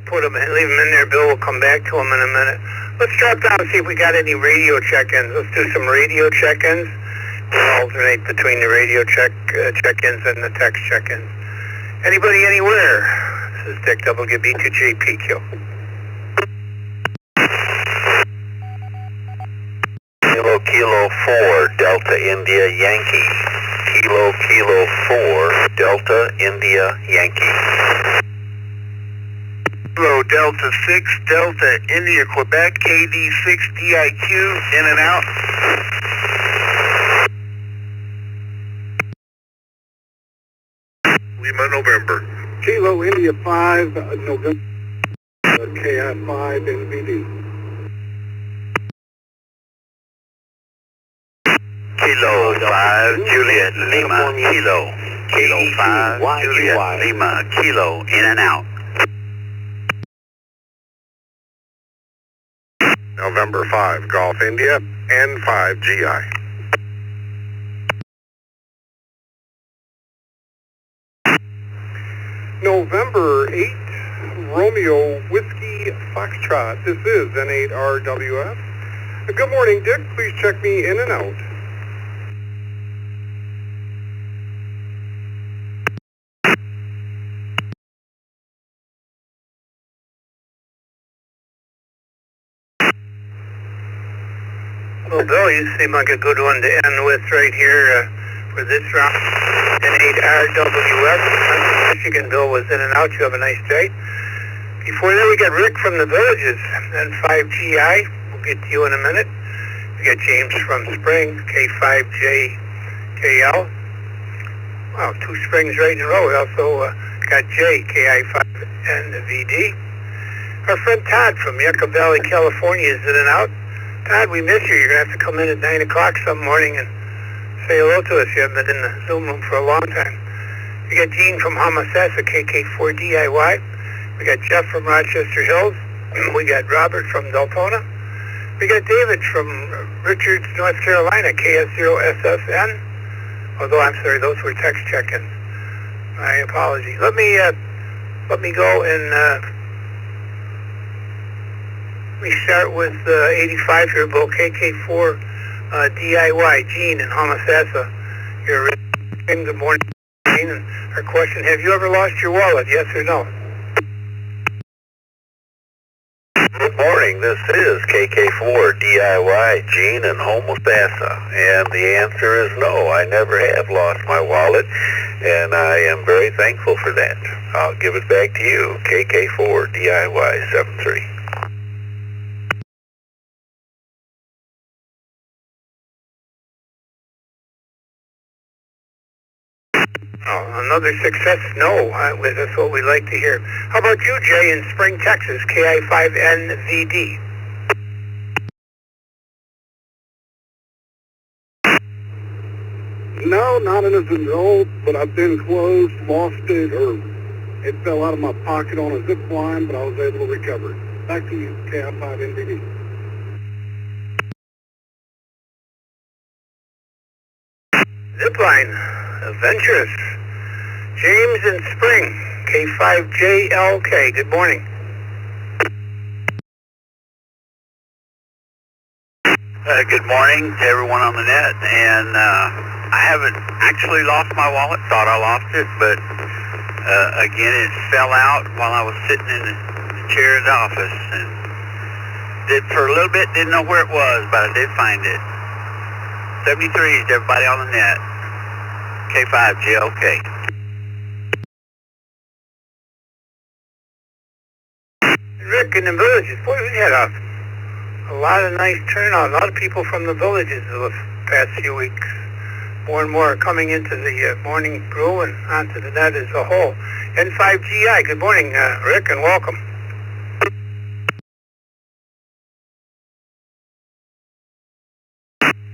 Leave him in there. Bill will come back to him in a minute. Let's drop down and see if we got any radio check-ins. Let's do some radio check-ins. We'll alternate between the radio check-ins and the text check-ins. Anybody anywhere? This is Dick WB2JPQ. Kilo 4 Delta India Yankee. Kilo 4 Delta India Yankee. Kilo Delta 6 Delta India Quebec KD6 DIQ in and out. Lima November. Kilo India 5 November. KI5 NVD. Kilo 5 Juliet Lima Kilo. Kilo 5 Juliet Lima Kilo in and out. November 5 Golf India and 5 GI. November 8 Romeo Whiskey Foxtrot. This is N8RWF. Good morning, Dick. Please check me in and out. Well, Bill, you seem like a good one to end with right here for this round. N8RWF. Michigan Bill was in and out. You have a nice day. Before that, we got Rick from the Villages and 5GI. We'll get to you in a minute. We got James from Spring, K5JKL. Wow, 2 Springs right in a row. We also got J, KI5 and VD. Our friend Todd from Yucca Valley, California is in and out. Todd, we miss you. You're going to have to come in at 9 o'clock some morning and say hello to us. You haven't been in the Zoom room for a long time. We got Gene from Homosassa, KK4DIY. We got Jeff from Rochester Hills. We got Robert from Deltona. We got David from Richards, North Carolina, KS0SSN. Although, I'm sorry, those were text check-ins. My apologies. Let me go and we start with 85 here, Bill, KK4 DIY, Gene in Homosassa. You're in. Good morning, Gene. And our question, have you ever lost your wallet, yes or no? Good morning. This is KK4 DIY Gene in Homosassa, and the answer is no. I never have lost my wallet, and I am very thankful for that. I'll give it back to you, KK4 DIY 73. Oh, another success? No, that's what we like to hear. How about you, Jay, in Spring, Texas, KI5NVD? No, not in as an old, but I've been close, lost it, or it fell out of my pocket on a zip line, but I was able to recover it. Back to you, KI5NVD. Zipline, adventurous. James in Spring, K5JLK, good morning. Good morning to everyone on the net, and I haven't actually lost my wallet, thought I lost it, but again it fell out while I was sitting in the chair at the office, and for a little bit didn't know where it was, but I did find it. 73s to everybody on the net, K5JLK. Rick, in the villages, boy, we had a lot of nice turnout. A lot of people from the villages the past few weeks. More and more are coming into the morning brew and onto the net as a whole. N5GI, good morning, Rick, and welcome.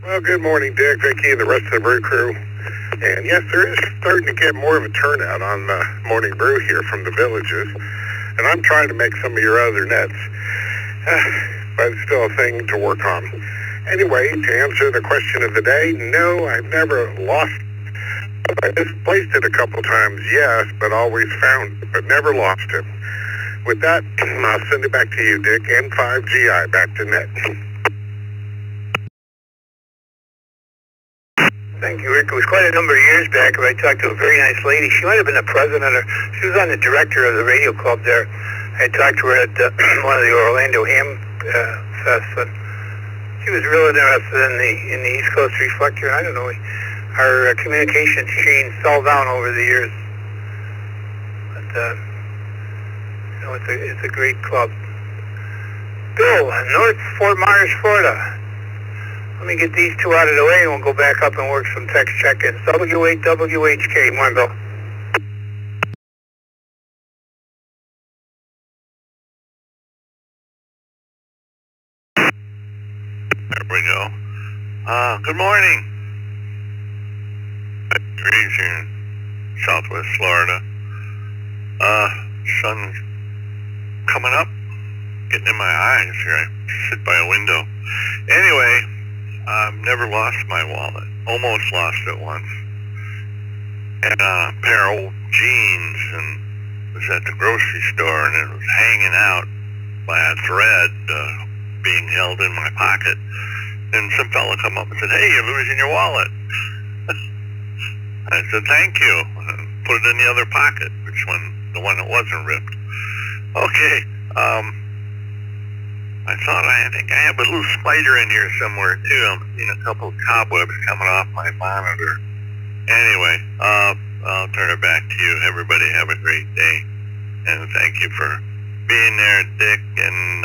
Well, good morning, Dick, Vicky, and the rest of the brew crew. And yes, there is starting to get more of a turnout on morning brew here from the villages. And I'm trying to make some of your other nets. But it's still a thing to work on. Anyway, to answer the question of the day, no, I've never lost. I misplaced it a couple times, yes, but always found it, but never lost it. With that, I'll send it back to you, Dick, N5GI, back to net. Thank you, Rick. It was quite a number of years back when I talked to a very nice lady. She might have been the president, or she was on the director of the radio club there. I talked to her at one of the Orlando Ham Fest, but she was real interested in the East Coast Reflector. I don't know, our communication chain fell down over the years, but you know, it's a great club. Bill, North Fort Myers, Florida. Let me get these two out of the way, and we'll go back up and work some text check-ins. W8WHK, morning, Bill. There we go. Good morning. Degrees here in Southwest Florida. Sun's coming up, getting in my eyes here. I sit by a window. Anyway, I've never lost my wallet. Almost lost it once. And a pair of old jeans, and was at the grocery store, and it was hanging out by a thread, being held in my pocket. And some fella come up and said, "Hey, you're losing your wallet." I said, "Thank you," and put it in the other pocket, the one that wasn't ripped. Okay, I think I have a little spider in here somewhere too. I'm seeing a couple of cobwebs coming off my monitor. Anyway, I'll turn it back to you. Everybody have a great day, and thank you for being there, Dick, and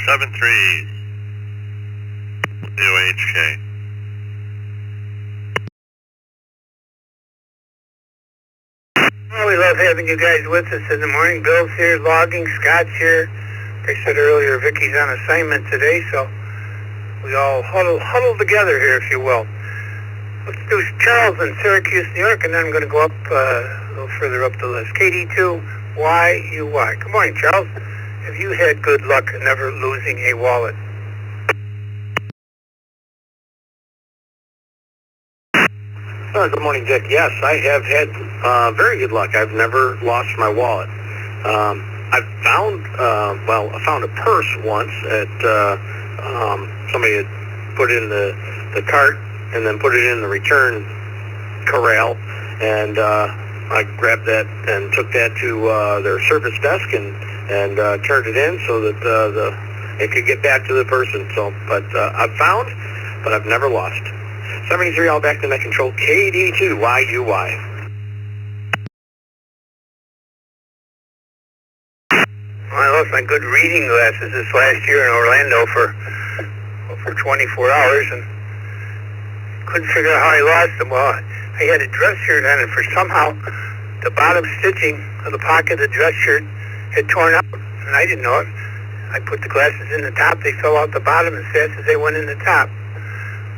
7-3 WHK. Well, we love having you guys with us in the morning. Bill's here, logging, Scott's here. Like I said earlier, Vicky's on assignment today, so we all huddle together here, if you will. Let's do Charles in Syracuse, New York, and then I'm going to go up a little further up the list. KD2YUY. Good morning, Charles. Have you had good luck never losing a wallet? Good morning, Dick. Yes, I have had very good luck. I've never lost my wallet. I found a purse once at somebody had put in the cart and then put it in the return corral, and I grabbed that and took that to their service desk and turned it in so that it could get back to the person. So, but I've found, but I've never lost. 73, all back to net control, KD2YUY. I lost my good reading glasses this last year in Orlando for 24 hours and couldn't figure out how I lost them. Well, I had a dress shirt on and for somehow the bottom stitching of the pocket of the dress shirt had torn out and I didn't know it. I put the glasses in the top, they fell out the bottom as fast as they went in the top.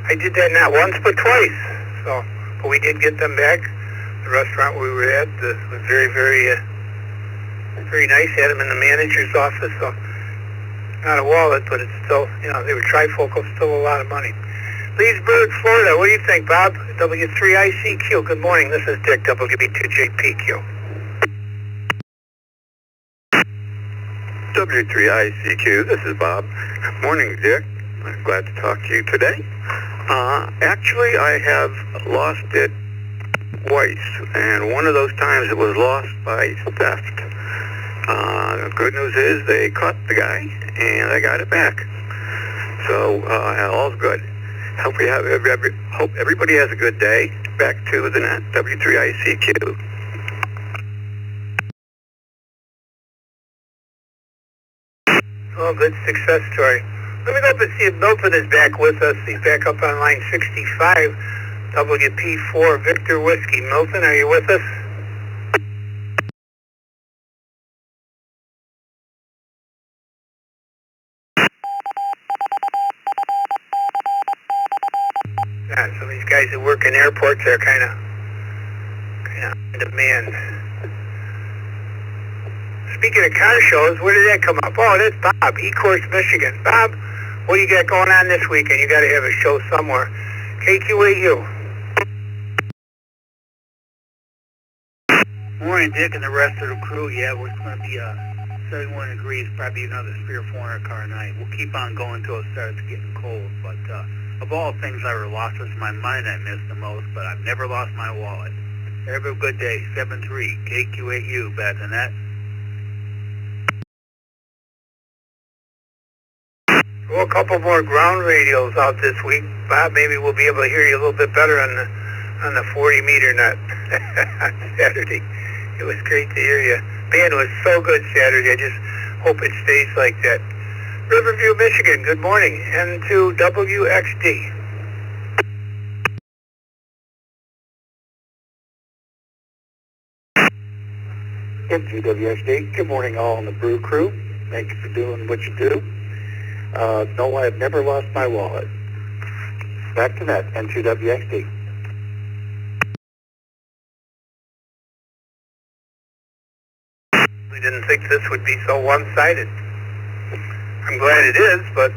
I did that not once but twice. So, but we did get them back. The restaurant we were at was very, very nice. Had them in the manager's office. So, not a wallet, but it's still, they were trifocal, still a lot of money. Leesburg, Florida. What do you think, Bob? W3ICQ. Good morning. This is Dick, WB2JPQ. W3ICQ, this is Bob. Morning, Dick. I'm glad to talk to you today. Actually, I have lost it twice, and one of those times it was lost by theft. The good news is they caught the guy, and I got it back. So, all's good. Hope everybody has a good day. Back to the net, W3ICQ. Oh, good success story. Let me go up and see if Milton is back with us. He's back up on line 65, WP4 Victor Whiskey. Milton, are you with us? Yeah, some of these guys that work in airports are kind of in demand. Speaking of car shows, where did that come up? Oh, that's Bob, Ecorse, Michigan. Bob, what do you got going on this weekend? You got to have a show somewhere. KQAU. Morning, Dick, and the rest of the crew. Yeah, we're going to be 71 degrees, probably another 300 or 400 car night. We'll keep on going until it starts getting cold. But of all things I ever lost, it's my mind I miss the most, but I've never lost my wallet. Have a good day. 7-3, KQAU, back to that. Well, a couple more ground radios out this week. Bob, maybe we'll be able to hear you a little bit better on the 40-meter net on Saturday. It was great to hear you. Man, it was so good Saturday. I just hope it stays like that. Riverview, Michigan, good morning. N2WXD. N2WXD, good morning all on the Brew Crew. Thank you for doing what you do. No, I have never lost my wallet. Back to that, N2WXD. We didn't think this would be so one-sided. I'm glad it is, but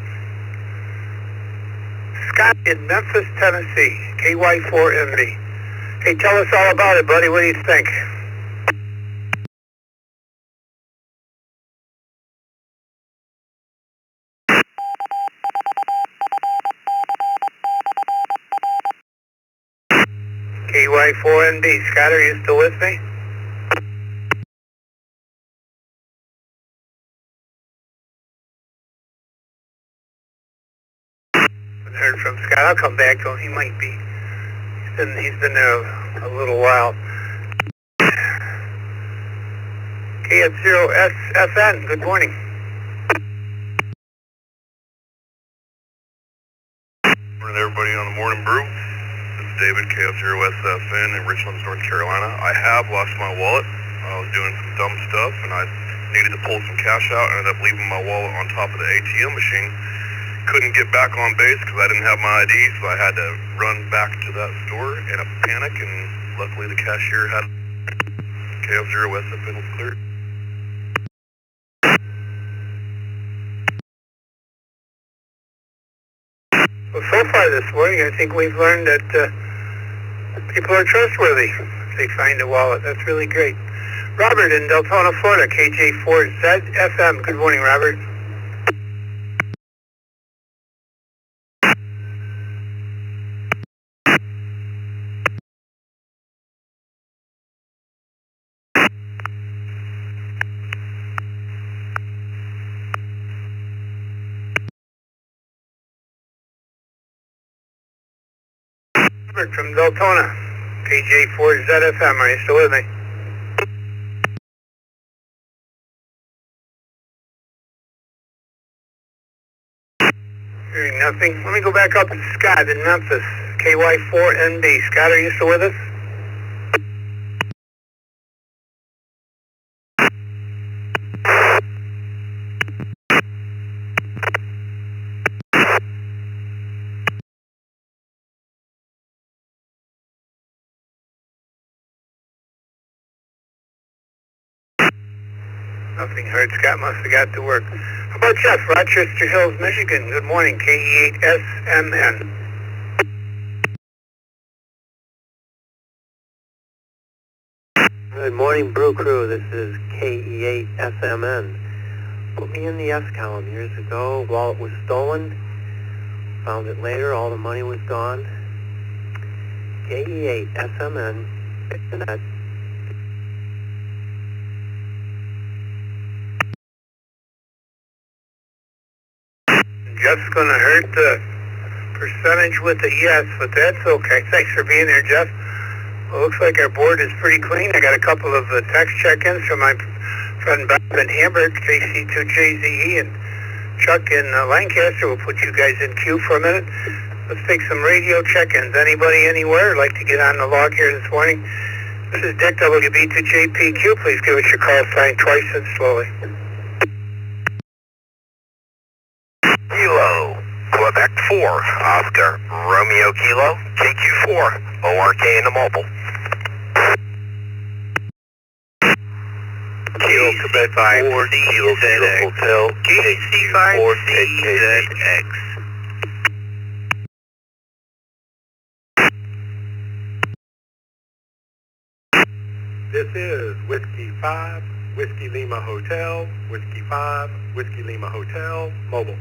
Scott in Memphis, Tennessee, KY4MB. Hey, tell us all about it, buddy. What do you think? KY4NB. Scott, are you still with me? Haven't heard from Scott. I'll come back to him. He might be. He's been there a little while. KF0SFN. Good morning. Morning, everybody on the Morning Brew. David, KF0SFN in Richland, North Carolina. I have lost my wallet. I was doing some dumb stuff and I needed to pull some cash out. I ended up leaving my wallet on top of the ATM machine. Couldn't get back on base because I didn't have my ID, so I had to run back to that store in a panic, and luckily the cashier had KF0SFN was cleared. Well, so far this morning, I think we've learned that people are trustworthy if they find a wallet. That's really great. Robert in Deltona, Florida, KJ4ZFM. Good morning, Robert. Robert from Deltona, KJ4ZFM, are you still with me? Hearing nothing. Let me go back up to Scott in Memphis, KY4NB. Scott, are you still with us? Nothing heard. Scott must have got to work. How about Jeff, Rochester Hills, Michigan? Good morning, KE8SMN. Good morning, Brew Crew. This is KE8SMN. Put me in the S column years ago. Wallet was stolen. Found it later. All the money was gone. KE8SMN. Net. Jeff's going to hurt the percentage with the yes, but that's okay. Thanks for being there, Jeff. Well, looks like our board is pretty clean. I got a couple of text check-ins from my friend Bob in Hamburg, JC2JZE, and Chuck in Lancaster. We'll put you guys in queue for a minute. Let's take some radio check-ins. Anybody anywhere like to get on the log here this morning? This is Dick WB2JPQ. Please give us your call sign twice and slowly. Kilo, Quebec 4, Oscar, Romeo Kilo, KQ4, ORK in the mobile. Kilo, Quebec 5, Kilo, Kilo, Hotel, KC5CZX. This is Whiskey 5, Whiskey Lima Hotel, Whiskey 5, Whiskey Lima Hotel, mobile.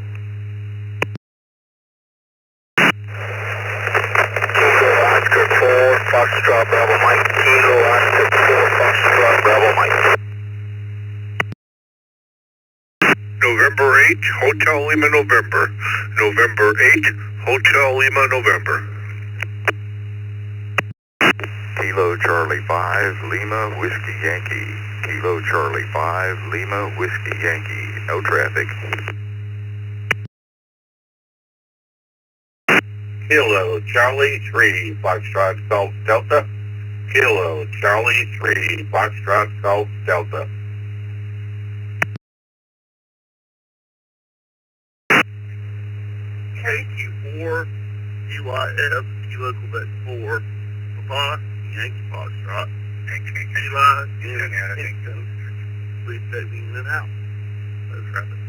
Oscar 4, Foxtrot Bravo Mike, Kilo, Oscar 4, Foxtrot Bravo Mike. November 8, Hotel Lima November. November 8, Hotel Lima November. Kilo Charlie 5, Lima Whiskey Yankee. Kilo Charlie 5, Lima Whiskey Yankee. No traffic. Kilo, Charlie 3, Foxtrot Golf Delta. Kilo, Charlie 3, Foxtrot Golf Delta. KQ4, EYF, Kilo Quebec 4, Papa, Yankee Foxtrot, Kilo, Kingston, please take me in and out. No traffic.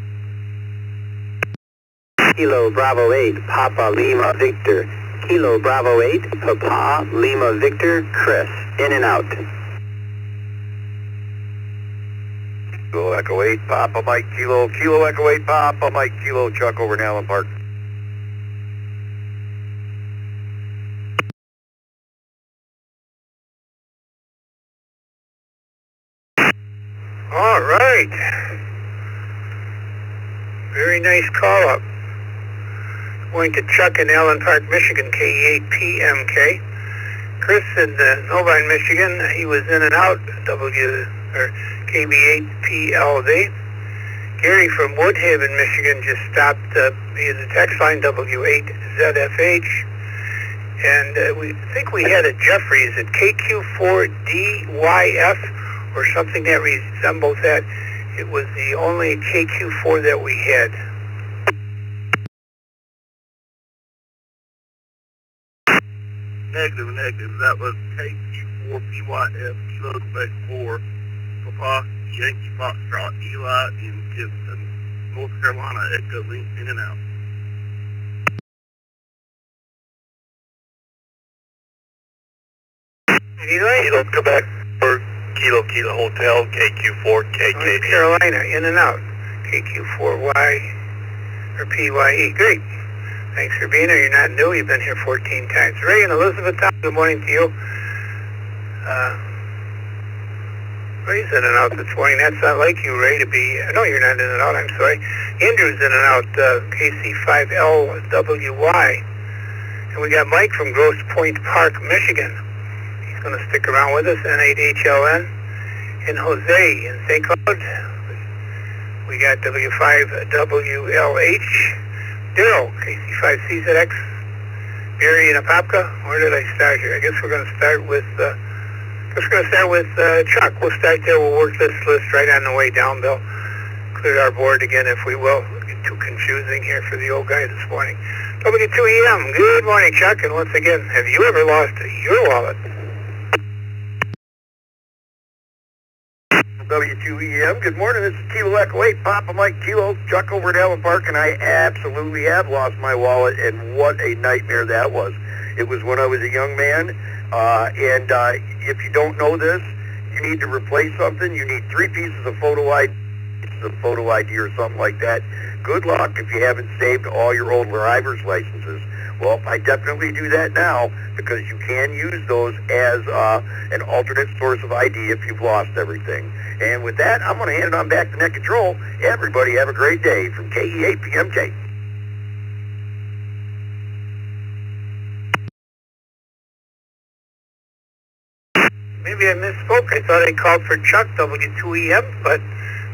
Kilo Bravo 8, Papa Lima Victor. Kilo Bravo 8, Papa Lima Victor, Chris. In and out. Kilo Echo 8, Papa Mike Kilo. Kilo Echo 8, Papa Mike Kilo. Chuck over in Allen Park. All right. Very nice call up. Going to Chuck in Allen Park, Michigan, KE8PMK. Chris in Novine, Michigan. He was in and out, KB8PLD. Gary from Woodhaven, Michigan, just stopped via the text line, W8ZFH. And we think we had a Jeffries at KQ4DYF or something that resembles that. It was the only KQ4 that we had. Negative. That was KQ4PYF, Kilo Quebec 4, Papa, Yankee Foxtrot, Eli in Gibson, North Carolina, Echo Link, in and out. Eli? Kilo Quebec 4, Kilo Hotel, KQ4, KK. North Carolina, in and out. KQ4Y or PYE. Great. Thanks for being here. You're not new. You've been here 14 times. Ray and Elizabeth, good morning to you. Ray's in and out this morning. That's not like you, Ray, to be... No, you're not in and out. I'm sorry. Andrew's in and out. KC5LWY. And we got Mike from Grosse Pointe Park, Michigan. He's going to stick around with us, N8HLN. And Jose in St. Cloud. We got W5WLH. Daryl, KC5CZX. Mary in Apopka. Where did I start here? I guess we're going to start with Chuck. We'll start there. We'll work this list right on the way down, Bill. Clear our board again, if we will. It'll get too confusing here for the old guy this morning. W2EM. Good morning, Chuck. And once again, have you ever lost your wallet? W2EM. Good morning. This is Kilo Echo 8, Papa Mike Kilo, Chuck over at Allen Park, and I absolutely have lost my wallet, and what a nightmare that was. It was when I was a young man, and if you don't know this, you need to replace something. You need 3 pieces of photo ID or something like that. Good luck if you haven't saved all your old driver's licenses. Well, I definitely do that now because you can use those as an alternate source of ID if you've lost everything. And with that, I'm going to hand it on back to Net Control. Everybody have a great day from KE8PMK. Maybe I misspoke. I thought I called for Chuck, W2EM, but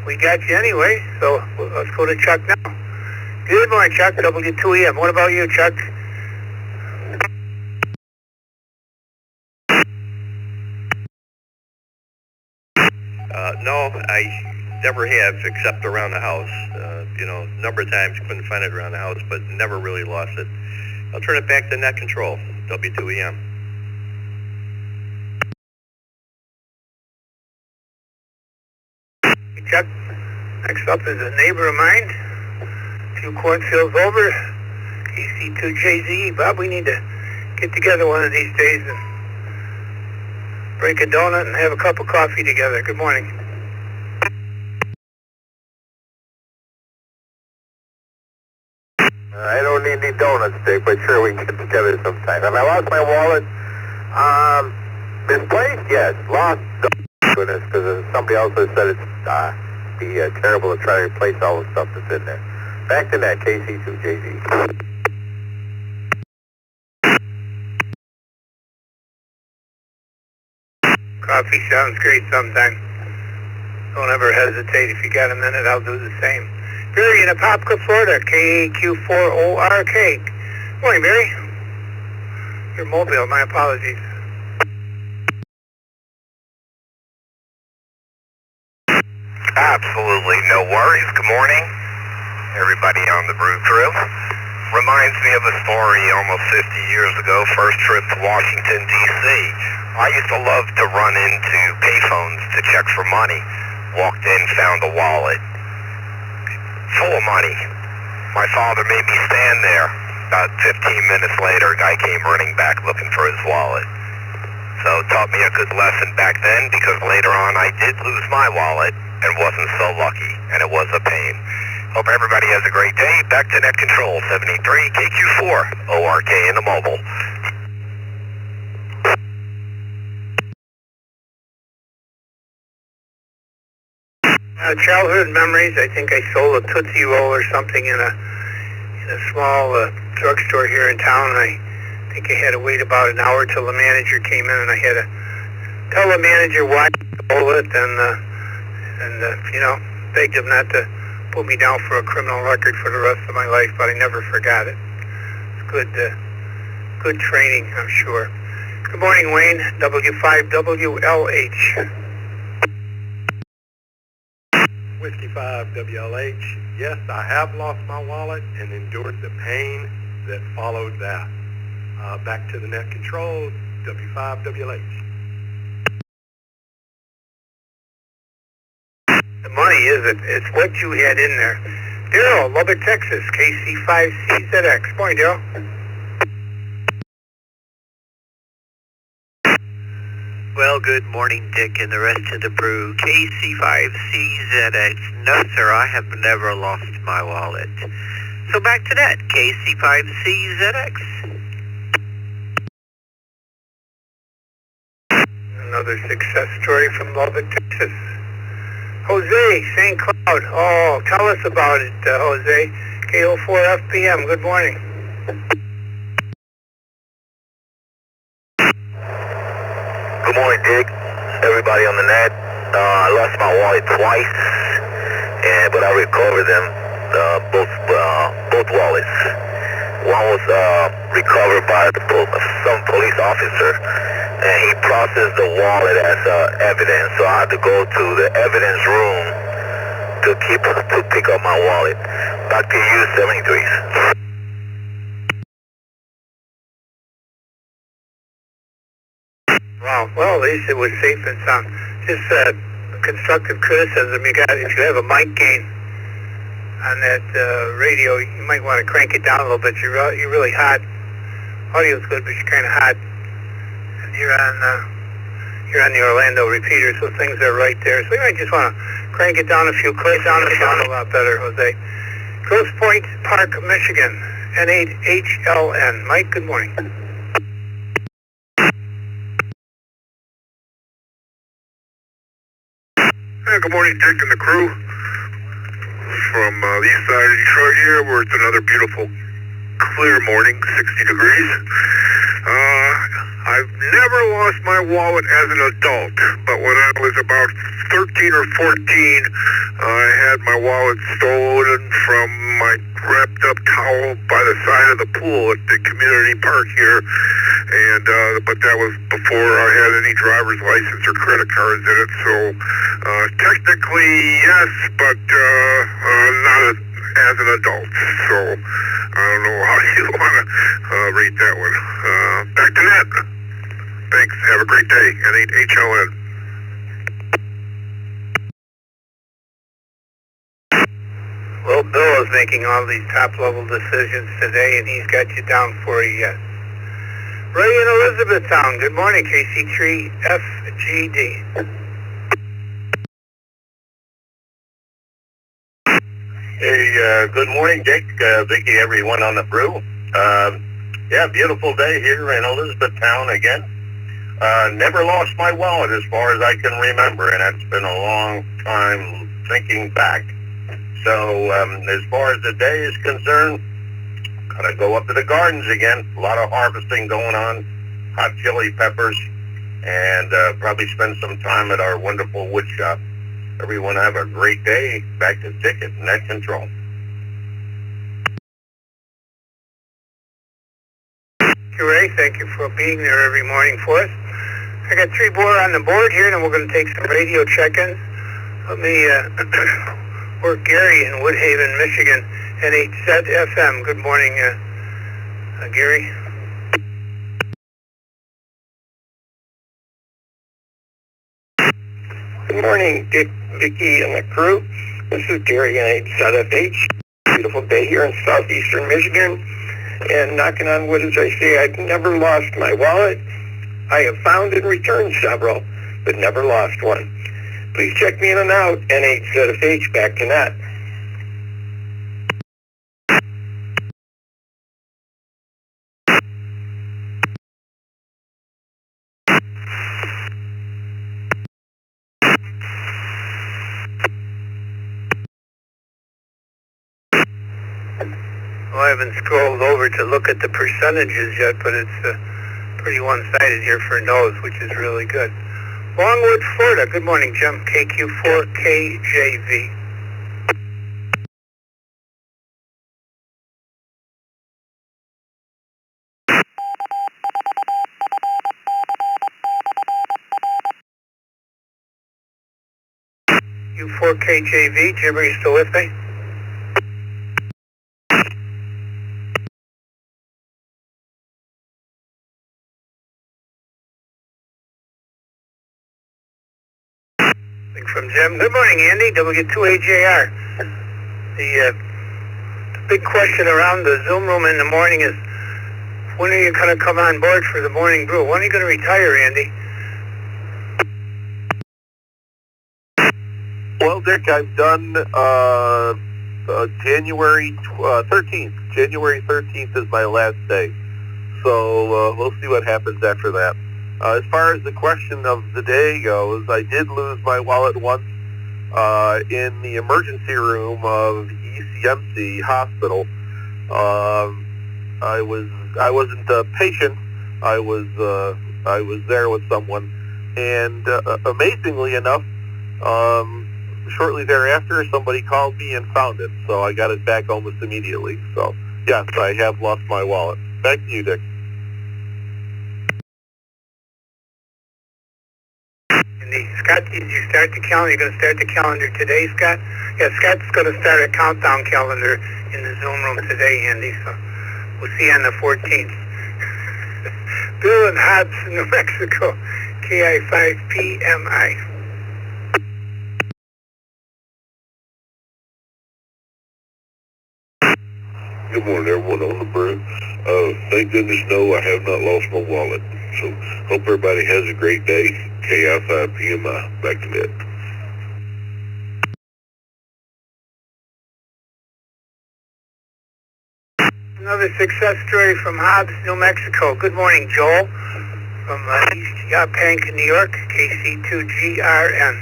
we got you anyway, so let's go to Chuck now. Good morning, Chuck, W2EM. What about you, Chuck? No, I never have, except around the house. A number of times couldn't find it around the house, but never really lost it. I'll turn it back to Net Control, W2EM. Hey, Chuck, next up is a neighbor of mine, 2 cornfields over, KC2JZ. Bob, we need to get together one of these days and break a donut and have a cup of coffee together. Good morning. I don't need any donuts, Dick, but sure we can get together sometime. Have I lost my wallet? Misplaced? Yes. Lost? Goodness, because somebody else has said it's be terrible to try to replace all the stuff that's in there. Back to that, KC2JZ. Coffee sounds great sometime. Don't ever hesitate. If you got a minute, I'll do the same. Barry in Apopka, Florida, KAQ4ORK. Morning, Barry. You're mobile, my apologies. Absolutely no worries. Good morning, everybody on the Brew Crew. Reminds me of a story almost 50 years ago, first trip to Washington, D.C. I used to love to run into payphones to check for money. Walked in, found a wallet full of money. My father made me stand there. About 15 minutes later, a guy came running back looking for his wallet. So it taught me a good lesson back then, because later on I did lose my wallet and wasn't so lucky, and it was a pain. Hope everybody has a great day. Back to Net Control, 73 KQ4 ORK in the mobile. Childhood memories. I think I sold a Tootsie Roll or something in a small drugstore here in town. I think I had to wait about an hour till the manager came in, and I had to tell the manager why I stole it, and begged him not to put me down for a criminal record for the rest of my life, but I never forgot it. It's good training, I'm sure. Good morning, Wayne, W5WLH. Whiskey 5 WLH, yes, I have lost my wallet and endured the pain that followed that. Back to the Net Control, W5 WLH. The money isn't. It's what you had in there. Daryl, Lubbock, Texas, KC5CZX. Morning, Daryl. Well, good morning, Dick, and the rest of the brew. KC5CZX. No, sir, I have never lost my wallet. So back to that, KC5CZX. Another success story from Lubbock, Texas. Jose, St. Cloud. Oh, tell us about it, Jose. KO4FPM, good morning. Good morning, Dick. Everybody on the net. I lost my wallet twice, but I recovered them, both wallets. One was recovered by some police officer, and he processed the wallet as evidence. So I had to go to the evidence room to pick up my wallet. Back to you, 73s. Wow, well, at least it was safe and sound. Just constructive criticism. If you have a mic gain on that radio, you might want to crank it down a little bit. You're really hot. Audio's good, but you're kind of hot. And you're on the Orlando repeater, so things are right there. So you might just want to crank it down a few clicks. Sound a lot better, Jose. Grosse Pointe Park, Michigan, N8HLN. Mike, good morning. Good morning, Dick and the crew. From the east side of Detroit here, where it's another beautiful, clear morning, 60 degrees. I've never lost my wallet as an adult, but when I was about 13 or 14, I had my wallet stolen from my wrapped up towel by the side of the pool at the community park here. And but that was before I had any driver's license or credit cards in it, so technically yes, but not as an adult. So I don't know how you want to rate that one. Back to net. Thanks. Have a great day. N8HLN. Well, Bill is making all these top-level decisions today, and he's got you down for a yes. Ray in Elizabethtown. Good morning, KC3FGD. Hey, good morning, Dick, Vicky, everyone on the brew. Yeah, beautiful day here in Elizabethtown again. Never lost my wallet as far as I can remember, and that's been a long time thinking back. So as far as the day is concerned, gotta go up to the gardens again. A lot of harvesting going on, hot chili peppers, and probably spend some time at our wonderful wood shop. Everyone have a great day. Back to Dick at Net Control. Ray, thank you for being there every morning for us. I got 3 more on the board here, and then we're going to take some radio check-ins. Let me work Gary in Woodhaven, Michigan, N8ZFM. Good morning, Gary. Good morning, Dick, Vicky, and the crew. This is Gary, N8ZFH. Beautiful day here in southeastern Michigan. And knocking on wood, as I say, I've never lost my wallet. I have found and returned several, but never lost one. Please check me in and out. N8ZFH, back to net. Well, I haven't scrolled over to look at the percentages yet, but it's pretty one-sided here for no's, which is really good. Longwood, Florida. Good morning, Jim. KQ4KJV. Q4KJV. Jim, are you still with me? From Jim. Good morning, Andy. W2AJR. The big question around the Zoom room in the morning is, when are you going to come on board for the morning brew? When are you going to retire, Andy? Well, Dick, I've done January 13th. January 13th is my last day. So we'll see what happens after that. As far as the question of the day goes, I did lose my wallet once in the emergency room of ECMC Hospital. I wasn't a patient. I was there with someone, And amazingly enough, shortly thereafter, somebody called me and found it. So I got it back almost immediately. So, yes, I have lost my wallet. Back to you, Dick. Scott, did you start the calendar? You're going to start the calendar today, Scott? Yeah, Scott's going to start a countdown calendar in the Zoom room today, Andy. So we'll see you on the 14th. Bill in Hobbs, New Mexico, KI5PMI. Good morning, everyone on the brew. Thank goodness, no, I have not lost my wallet. So, hope everybody has a great day. KI5PMI, back to Ned. Another success story from Hobbs, New Mexico. Good morning, Joel, from East Yaphank, New York, KC2GRN.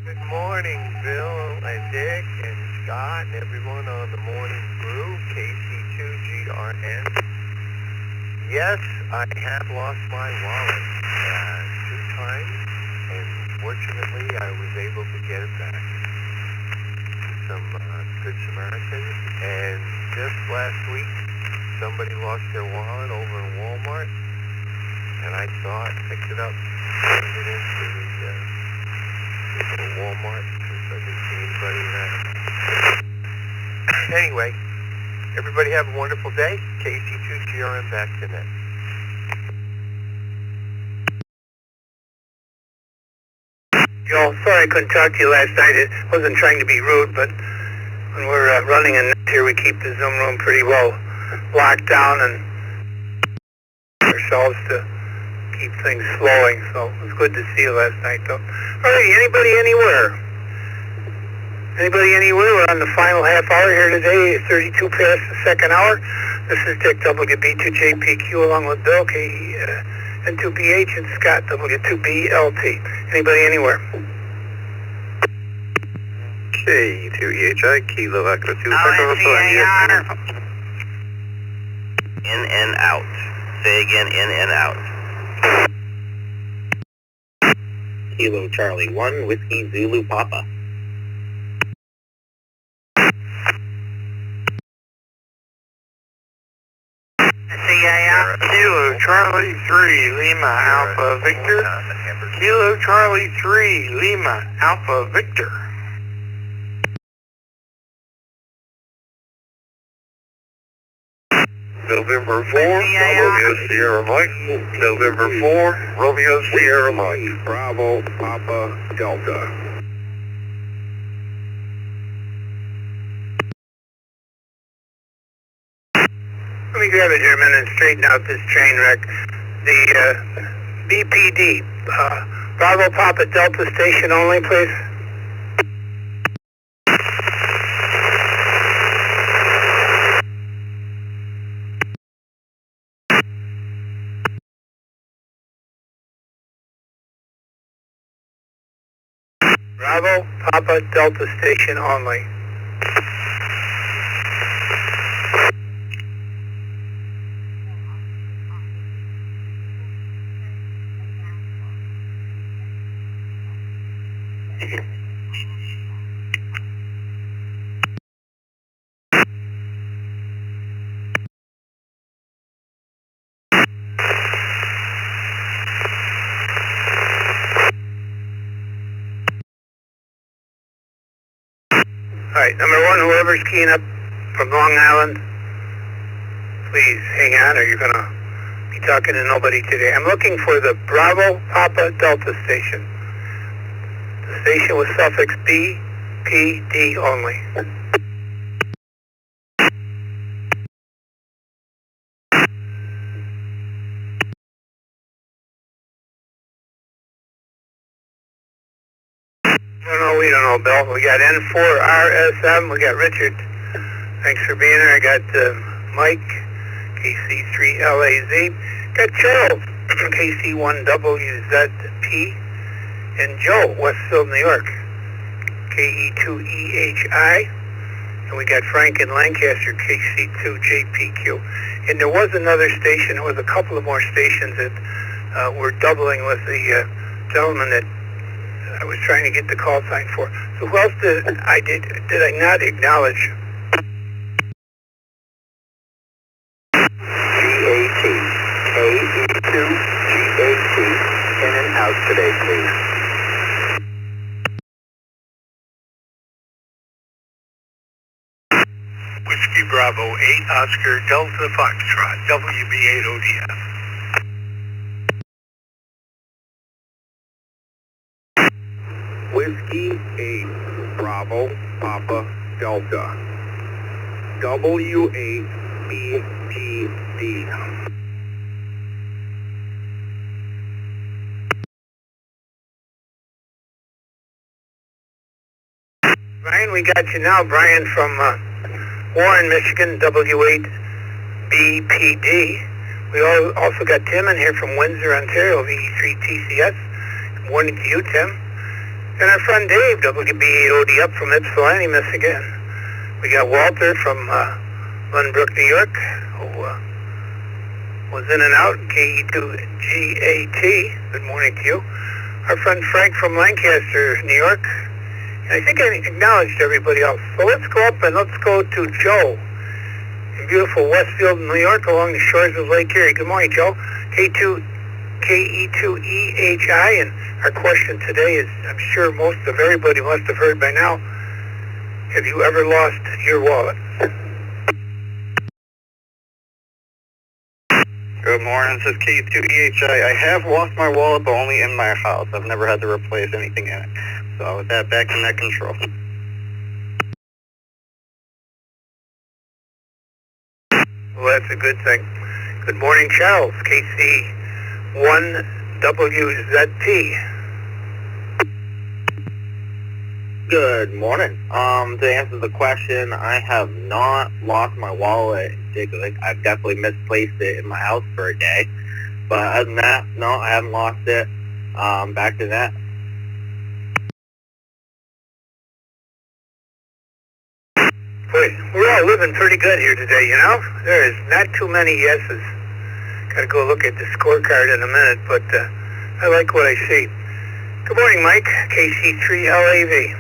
Good morning, Bill and Dick and Scott and everyone on the Morning Brew, KC2GRN. Yes, I have lost my wallet 2 times, and fortunately I was able to get it back. Some good Samaritans, and just last week somebody lost their wallet over in Walmart, and I saw it, picked it up, turned it into the Walmart, because I didn't see anybody there. Anyway, everybody have a wonderful day. KC2GRN back to net. Joel, sorry I couldn't talk to you last night. I wasn't trying to be rude, but when we're running a net here, we keep the Zoom room pretty well locked down and ourselves to keep things flowing. So it was good to see you last night, though. All right, anybody anywhere? Anybody anywhere? We're on the final half hour here today, 32 past the second hour. This is Dick WB2JPQ along with Bill N2BH and Scott W2BLT. Anybody anywhere? K2EHI, Kilo Echo 2, In and out. Say again, in and out. Kilo Charlie 1, Whiskey Zulu Papa. Kilo Charlie 3, Lima Alpha Victor. Kilo Charlie 3, Lima Alpha Victor. November 4, Romeo Sierra Mike. November 4, Romeo Sierra Mike. Bravo, Papa, Delta. Let me grab it here a minute and straighten out this train wreck. The BPD, Bravo Papa Delta Station only, please. Bravo Papa Delta Station only. All right, number 1, whoever's keying up from Long Island, please hang on or you're going to be talking to nobody today. I'm looking for the Bravo Papa Delta Station. The station with suffix BPD only. We don't know, Bill. We got N4RSM. We got Richard. Thanks for being there. I got Mike, KC3LAZ. Got Charles, KC1WZP. And Joe, Westfield, New York, KE2EHI. And we got Frank in Lancaster, KC2JPQ. And there was another station. There was a couple of more stations that were doubling with the gentleman that I was trying to get the call sign for. So who else did I not acknowledge? GAT, AE2, GAT, in and out today, please. Whiskey Bravo 8 Oscar Delta Foxtrot, WB8ODF. Whiskey 8 Bravo Papa Delta, W8BPD. Brian, we got you now. Brian from Warren, Michigan, W8BPD. We also got Tim in here from Windsor, Ontario, VE3TCS. Good morning to you, Tim. And our friend Dave, WB8OD up from Ypsilanti, Michigan. We got Walter from Lundbrook, New York, who was in and out, KE2GAT. Good morning to you. Our friend Frank from Lancaster, New York. And I think I acknowledged everybody else. So let's go up and let's go to Joe in beautiful Westfield, New York, along the shores of Lake Erie. Good morning, Joe. KE2EHI, and our question today is, I'm sure most of everybody must have heard by now, have you ever lost your wallet? Good morning, this is KE2EHI. I have lost my wallet, but only in my house. I've never had to replace anything in it. So with that, back to net control. Well, that's a good thing. Good morning, Charles, KC1WZT. Good morning. To answer the question, I have not lost my wallet. I've definitely misplaced it in my house for a day. But other than that, no, I haven't lost it. Back to that. Boy, we're all living pretty good here today, you know? There is not too many yeses. Got to go look at the scorecard in a minute, but I like what I see. Good morning, Mike, KC3LAV.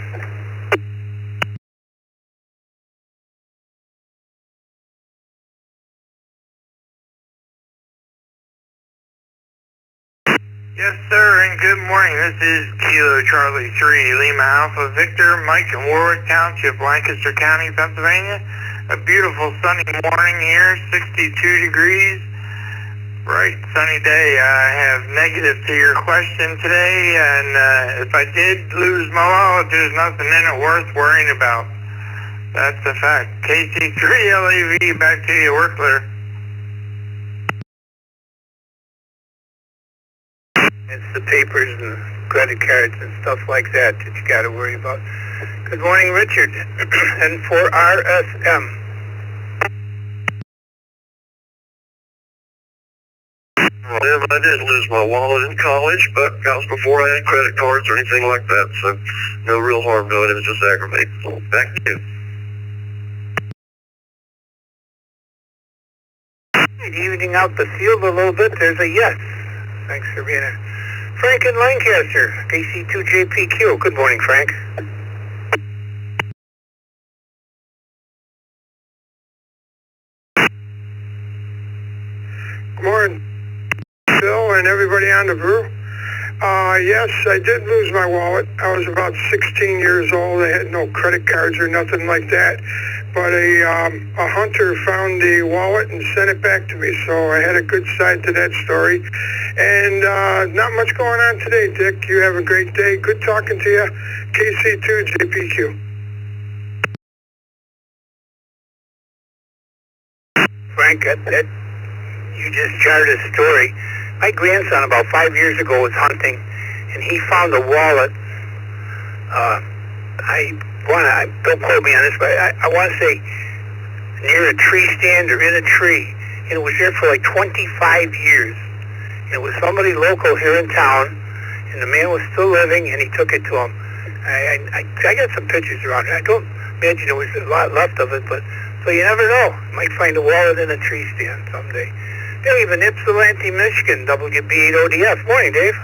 Yes, sir, and good morning. This is Kilo Charlie 3 Lima Alpha Victor, Mike in Warwick Township, Lancaster County, Pennsylvania. A beautiful sunny morning here, 62 degrees. Bright sunny day. I have negative to your question today, and if I did lose my wallet, there's nothing in it worth worrying about. That's a fact. KC3LAV, back to you. Work clear. It's the papers and credit cards and stuff like that that you got to worry about. Good morning, Richard, and for RSM. Well, I did lose my wallet in college, but that was before I had credit cards or anything like that, so no real harm to it. It was just aggravating. Back to you. Evening out the field a little bit, there's a yes. Thanks for being here. Frank in Lancaster, KC2JPQ. Good morning, Frank. Good morning, Bill and everybody on the brew. Yes, I did lose my wallet. I was about 16 years old. I had no credit cards or nothing like that. But a hunter found the wallet and sent it back to me. So I had a good side to that story. And not much going on today, Dick. You have a great day. Good talking to you. KC2JPQ. Frank, you just charted a story. My grandson about 5 years ago was hunting, and he found a wallet. Don't quote me on this, but I want to say near a tree stand or in a tree, and it was there for like 25 years. And it was somebody local here in town, and the man was still living, and he took it to him. I got some pictures around it. imagine there was a lot left of it, but so you never know. Might find a wallet in a tree stand someday. Dave in Ypsilanti, Michigan, WB8ODF. Morning, Dave.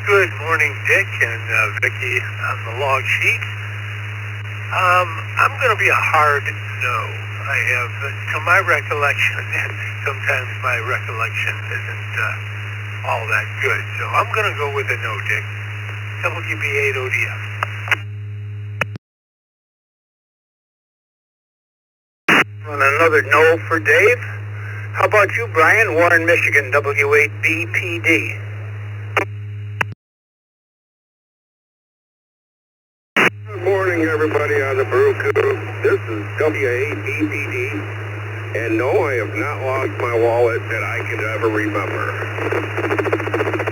Good morning, Dick and Vicky on the log sheet. I'm going to be a hard no. I have, to my recollection, and sometimes my recollection isn't all that good, so I'm going to go with a no, Dick. WB8ODF. On another no for Dave. How about you, Brian? Warren, Michigan, W8BPD. Good morning, everybody on the Brew Crew. This is W8BPD, and no, I have not lost my wallet that I can ever remember.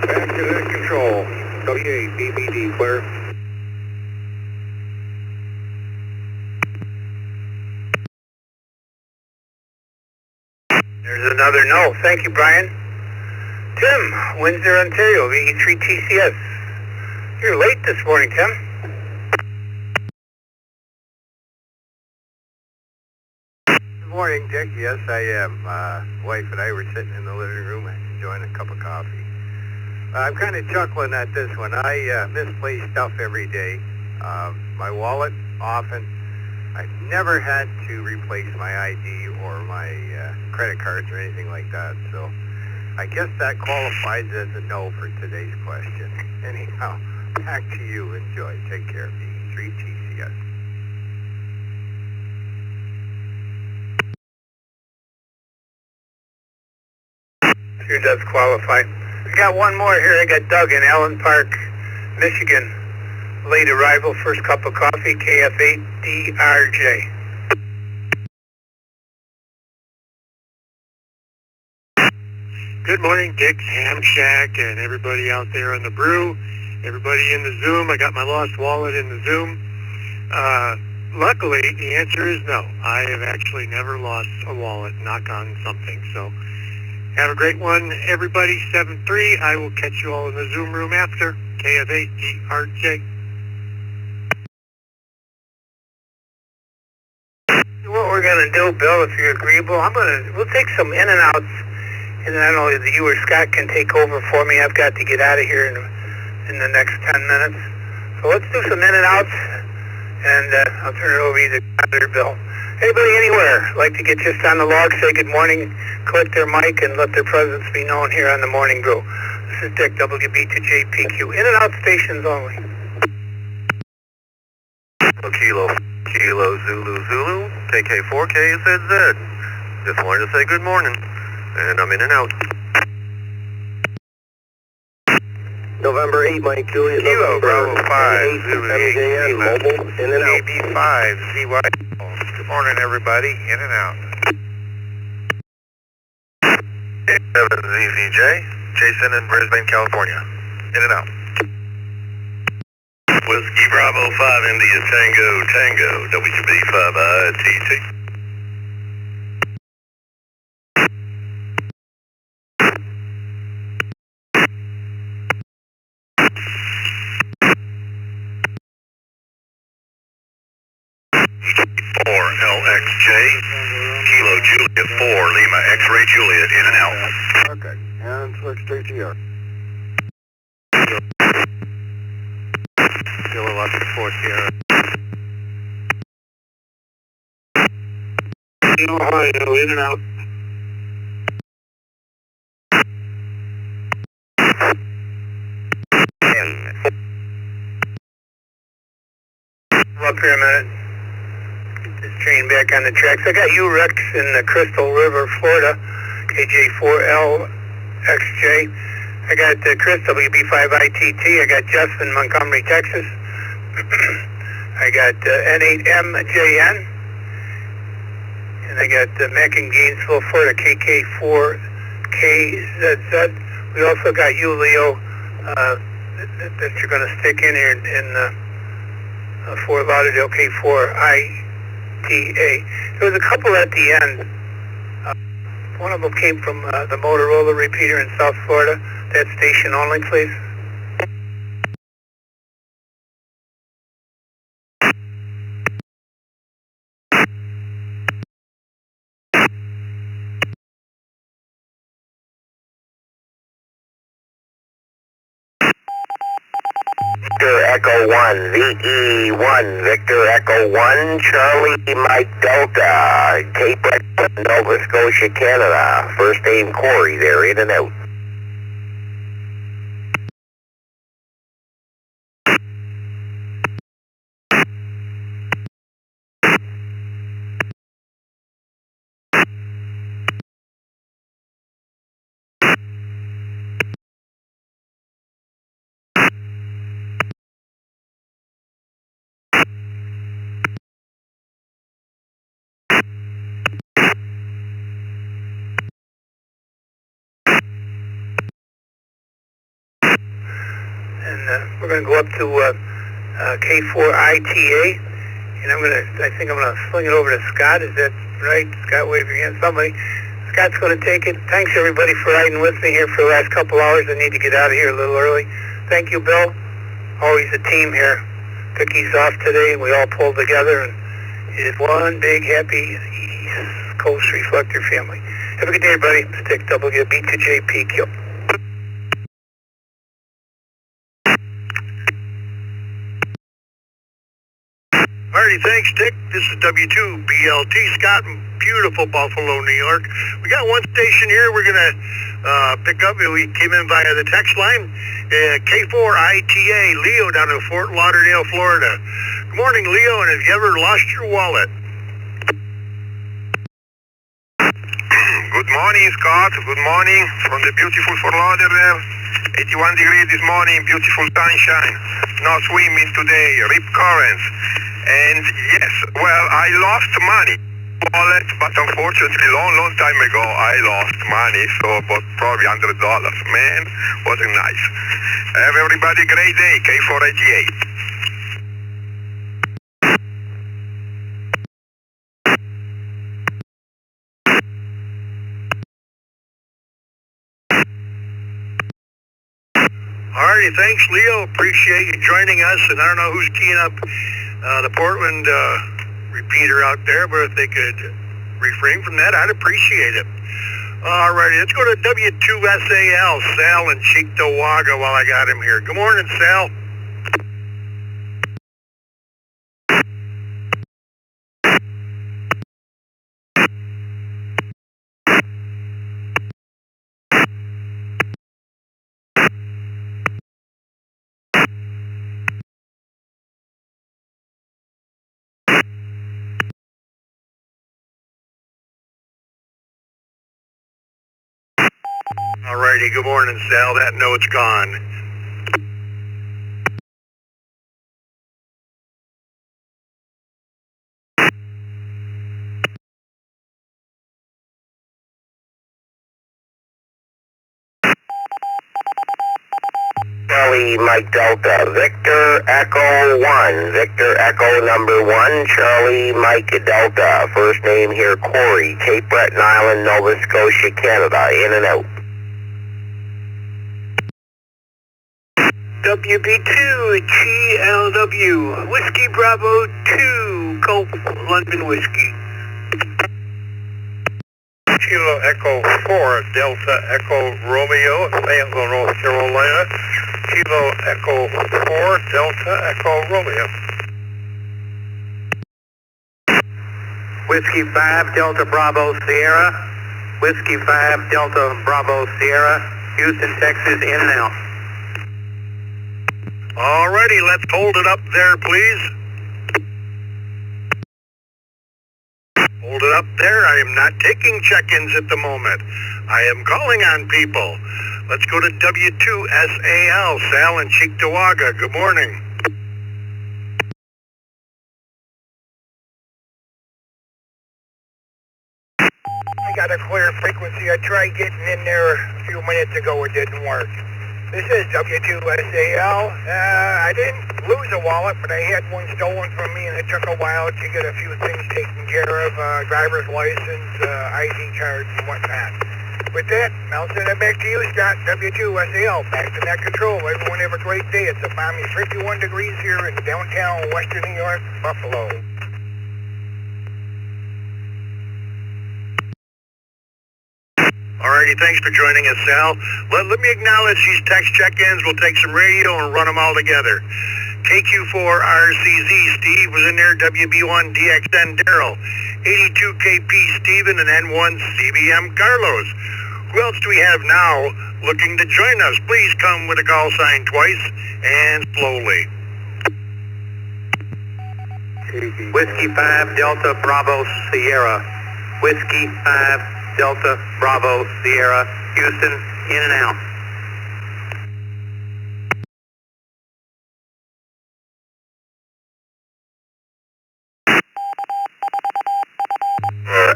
Back to net control. W8BPD, clear. There's another no. Thank you, Brian. Tim, Windsor, Ontario, VE3TCS. You're late this morning, Tim. Good morning, Dick. Yes, I am. Wife and I were sitting in the living room enjoying a cup of coffee. I'm kind of chuckling at this one. I misplace stuff every day. My wallet, often. I've never had to replace my ID or my credit cards or anything like that. So I guess that qualifies as a no for today's question. Anyhow, back to you. Enjoy. Take care. VE3TCS. Sure does qualify. I got one more here. I got Doug in Allen Park, Michigan. Late arrival, first cup of coffee, KF8DRJ. Good morning, Dick, Ham Shack, and everybody out there on the brew. Everybody in the Zoom. I got my lost wallet in the Zoom. Luckily, the answer is no. I have actually never lost a wallet, knock on something. So have a great one, everybody. 7-3. I will catch you all in the Zoom room after. KF8DRJ. What we're going to do, Bill, if you're agreeable, we'll take some in and outs, and then I don't know if you or Scott can take over for me. I've got to get out of here in the next 10 minutes. So let's do some in and outs, and I'll turn it over to either Scott or Bill. Anybody anywhere like to get just on the log, say good morning, click their mic, and let their presence be known here on the Morning Brew. This is Dick, WB2JPQ. In and out stations only. Kilo Zulu KK4KZZ. Just wanted to say good morning, and I'm in and out. November 8, Mike Juliet. Kilo Bravo 5 Zulu MJN, mobile, in and out. AB5 CY. Good morning, everybody. In and out. 7ZZJ. Jason in Brisbane, California. In and out. Whiskey Bravo 5 India Tango WB5ITT. LXJ, Kilo Juliet 4, Lima X-Ray Juliet, in and out. Okay, and switch to GR. Kilo 4 Sierra. Ohio, in and out. Up here a minute. Get this train back on the tracks. I got you, Rex, in Crystal River, Florida, KJ4LXJ. I got Chris, WB5ITT. I got Jeff in Montgomery, Texas. I got N8MJN. And I got Mac in Gainesville, Florida, KK4KZZ. We also got you, Leo, that you're going to stick in here in Fort Lauderdale, K4ITA. There was a couple at the end. One of them came from the Motorola repeater in South Florida. That station only, please. Victor Echo 1, VE1, Victor Echo 1, Charlie Mike Delta, Cape Breton, Nova Scotia, Canada. First name Corey, they're in and out. And we're going to go up to K4ITA, and I think I'm going to fling it over to Scott. Is that right? Scott, wave your hand. Somebody. Scott's going to take it. Thanks, everybody, for riding with me here for the last couple hours. I need to get out of here a little early. Thank you, Bill. Always a team here. Vicky's off today, and we all pulled together, and it is one big, happy East Coast Reflector family. Have a good day, everybody. Stick WB2JPQ. Alrighty, thanks, Dick. This is W2BLT Scott in beautiful Buffalo, New York. We got one station here we're going to pick up. We came in via the text line. K4ITA, Leo down in Fort Lauderdale, Florida. Good morning, Leo, and have you ever lost your wallet? Good morning, Scott. Good morning from the beautiful Fort Lauderdale. 81 degrees this morning, beautiful sunshine. No swimming today, rip currents. And yes, well, I lost money. Wallet, but unfortunately, long time ago, I lost money, so about probably $100. Man, wasn't nice. Have everybody a great day, K488. Alrighty, thanks, Leo. Appreciate you joining us. And I don't know who's keying up the Portland repeater out there, but if they could refrain from that, I'd appreciate it. Alrighty, let's go to W2SAL, Sal in Cheektowaga while I got him here. Good morning, Sal. Alrighty, good morning, Sal. That note's gone. Charlie Mike Delta, Victor Echo 1, Victor Echo number 1, Charlie Mike Delta. First name here, Corey, Cape Breton Island, Nova Scotia, Canada. In and out. WB2GLW, Whiskey Bravo 2, Gulf, London Whiskey. Kilo Echo 4, Delta Echo Romeo, Fayetteville, North Carolina. Kilo Echo 4, Delta Echo Romeo. Whiskey 5, Delta Bravo Sierra. Whiskey 5, Delta Bravo Sierra. Houston, Texas, in and out. Alrighty, let's hold it up there, please. Hold it up there. I am not taking check-ins at the moment. I am calling on people. Let's go to W2SAL, Sal in Cheektowaga. Good morning. I got a clear frequency. I tried getting in there a few minutes ago. It didn't work. This is W2SAL. I didn't lose a wallet, but I had one stolen from me, and it took a while to get a few things taken care of, driver's license, ID cards, and whatnot. With that, I'll send it back to you, Scott. W2SAL, back to net control. Everyone have a great day. It's a balmy 51 degrees here in downtown Western New York, Buffalo. Alrighty, thanks for joining us, Sal. Let me acknowledge these text check-ins. We'll take some radio and run them all together. KQ4RCZ, Steve was in there. WB1DXN, Daryl. 82KP, Steven, and N1CBM, Carlos. Who else do we have now looking to join us? Please come with a call sign twice and slowly. Whiskey 5, Delta, Bravo, Sierra. Whiskey 5, Delta, Bravo, Sierra, Houston, in and out.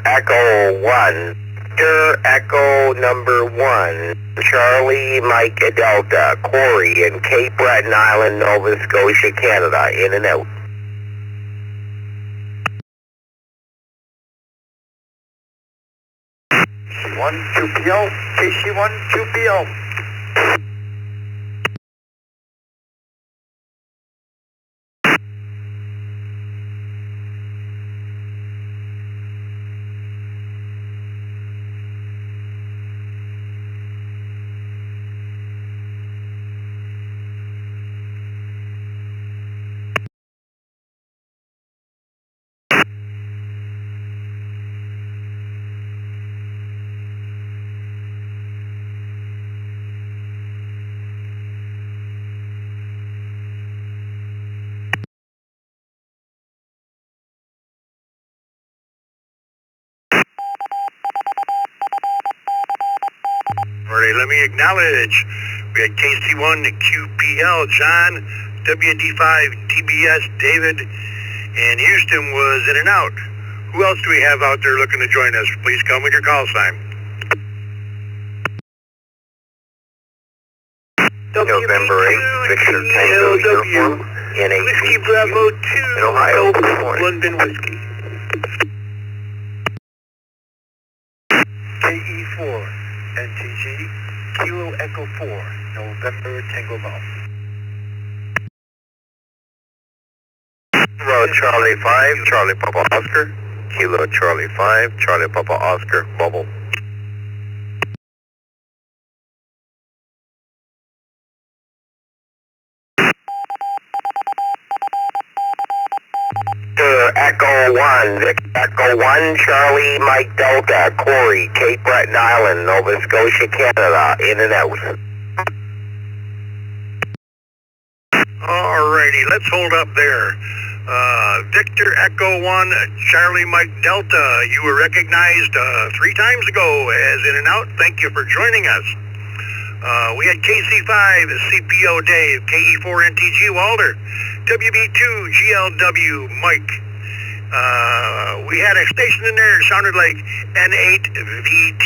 Echo 1, Victor, Echo number 1, Charlie, Mike, Delta, Corey in Cape Breton Island, Nova Scotia, Canada, in and out. KC1 2PL, KC1 2PL. Alrighty, let me acknowledge. We had KC1 QPL, John, WD5 DBS, David, and Houston was in and out. Who else do we have out there looking to join us? Please come with your call sign. November 8th, Victor Tango Uniform, NAC, Whiskey Bravo 2, in Ohio, California. London Whiskey. KE4, NTG, Kilo Echo 4, November Tango Golf. Kilo Charlie 5, Charlie Papa Oscar, Kilo Charlie 5, Charlie Papa Oscar, Bubble. Echo 1, Victor Echo 1, Charlie, Mike Delta, Corey, Cape Breton Island, Nova Scotia, Canada, in and out. Alrighty, let's hold up there. Victor Echo 1, Charlie Mike Delta, you were recognized 3 times ago as in and out. Thank you for joining us. We had KC5, CPO Dave, KE4 NTG Walter, WB2 GLW Mike. We had a station in there that sounded like N8VT.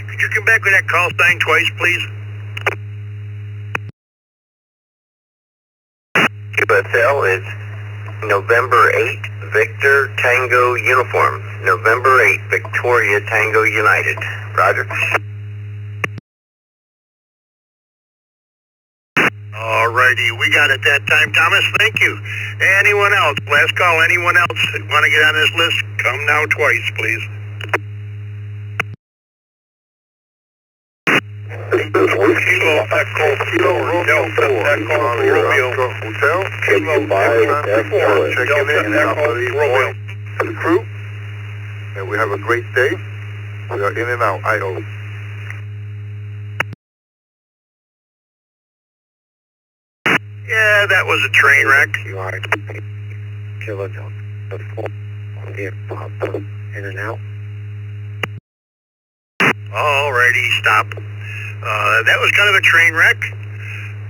Could you come back with that call sign twice, please? QSL is November 8, Victor Tango Uniform. November 8, Victoria Tango United. Roger. Alrighty, we got it that time, Thomas. Thank you. Anyone else? Last call. Anyone else want to get on this list? Come now twice, please. Kilo Echo Kilo Romeo 4, Echo Romeo Hotel, Kilo Echo 4, checking in, Echo Romeo. To the crew, and we have a great day. We are in and out, I hope. Yeah, that was a train wreck. You are Kilo Delta 4, on the Papa, in and out. Alrighty, stop. That was kind of a train wreck.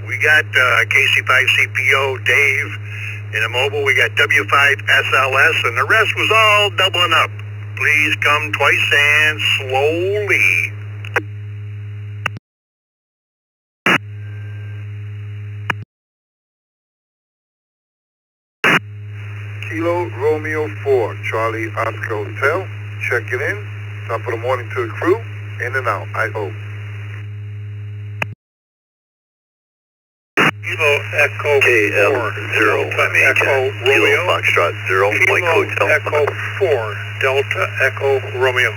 We got KC5CPO Dave in a mobile. We got W5SLS, and the rest was all doubling up. Please come twice and slowly. Kilo Romeo 4, Charlie Oscar Hotel. Checking in. Top of the morning to the crew. In and out. I hope. Kilo Echo 4, Delta Echo Kilo Romeo. Foxtrot 0, Mike Kilo Hotel. Echo 4, Delta Echo Romeo.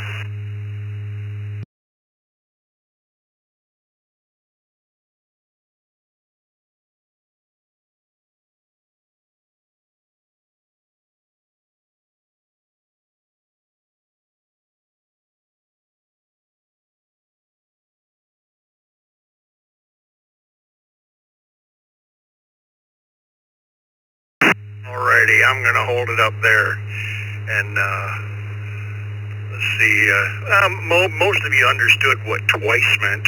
Alrighty, I'm going to hold it up there. And let's see, most of you understood what twice meant.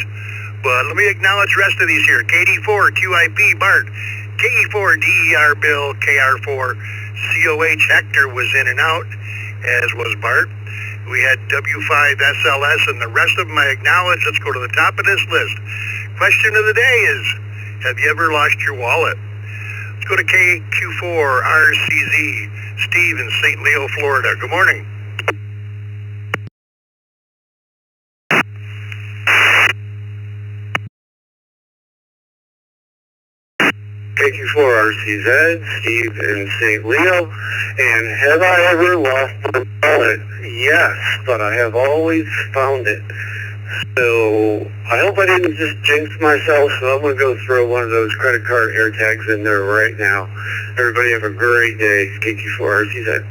But let me acknowledge the rest of these here. KD4, QIP, Bart. KE4, DER, Bill. KR4, COH, Hector was in and out, as was Bart. We had W5, SLS, and the rest of them I acknowledge. Let's go to the top of this list. Question of the day is, have you ever lost your wallet? Let's go to KQ4, RCZ, Steve in St. Leo, Florida. Good morning. KQ4 RCZ, Steve in St. Leo, and have I ever lost my wallet? Yes, but I have always found it. So I hope I didn't just jinx myself, so I'm going to go throw one of those credit card air tags in there right now. Everybody have a great day. KQ4 RCZ.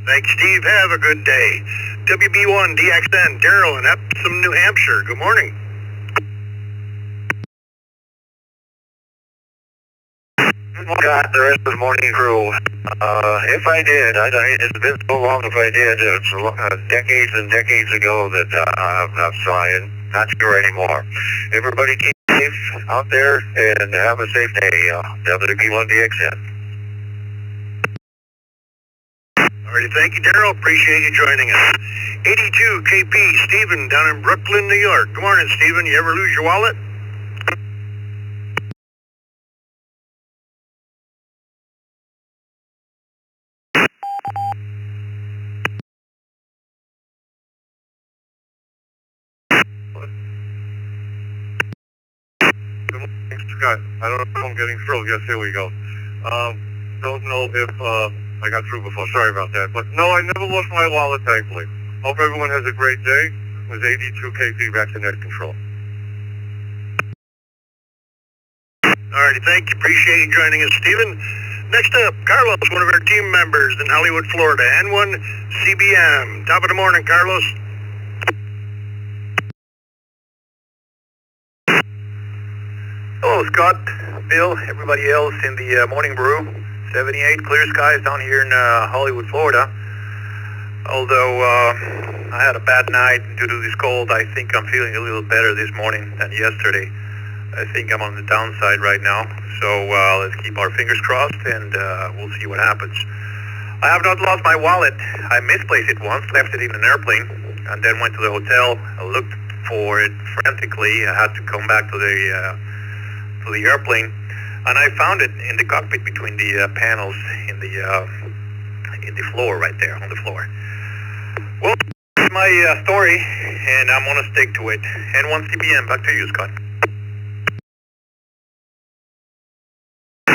Thanks, Steve. Have a good day. WB1 DXN, Daryl in Epsom, New Hampshire. Good morning. Got the rest of the morning crew. If I did, it's been so long if I did. It's decades and decades ago that I'm not trying. Not sure anymore. Everybody keep safe out there and have a safe day. WB1DXN. Alrighty, thank you, Daryl. Appreciate you joining us. 82 KP, Stephen down in Brooklyn, New York. Good morning, Stephen. You ever lose your wallet? Scott, I don't know if I'm getting through. Yes, here we go. Don't know if I got through before. Sorry about that. But no, I never lost my wallet, thankfully. Hope everyone has a great day. It was 82 KP back to net control. Alrighty, thank you. Appreciate you joining us, Stephen. Next up, Carlos, one of our team members in Hollywood, Florida. N1 CBM. Top of the morning, Carlos. Hello, Scott, Bill, everybody else in the Morning Brew. 78, clear skies down here in Hollywood, Florida. Although I had a bad night due to this cold, I think I'm feeling a little better this morning than yesterday. I think I'm on the downside right now. So let's keep our fingers crossed and we'll see what happens. I have not lost my wallet. I misplaced it once, left it in an airplane, and then went to the hotel. I looked for it frantically. I had to come back to the airplane, and I found it in the cockpit between the panels in the floor right there on the floor. Well, that's my story, and I'm gonna stick to it. N1 CBM, back to you, Scott.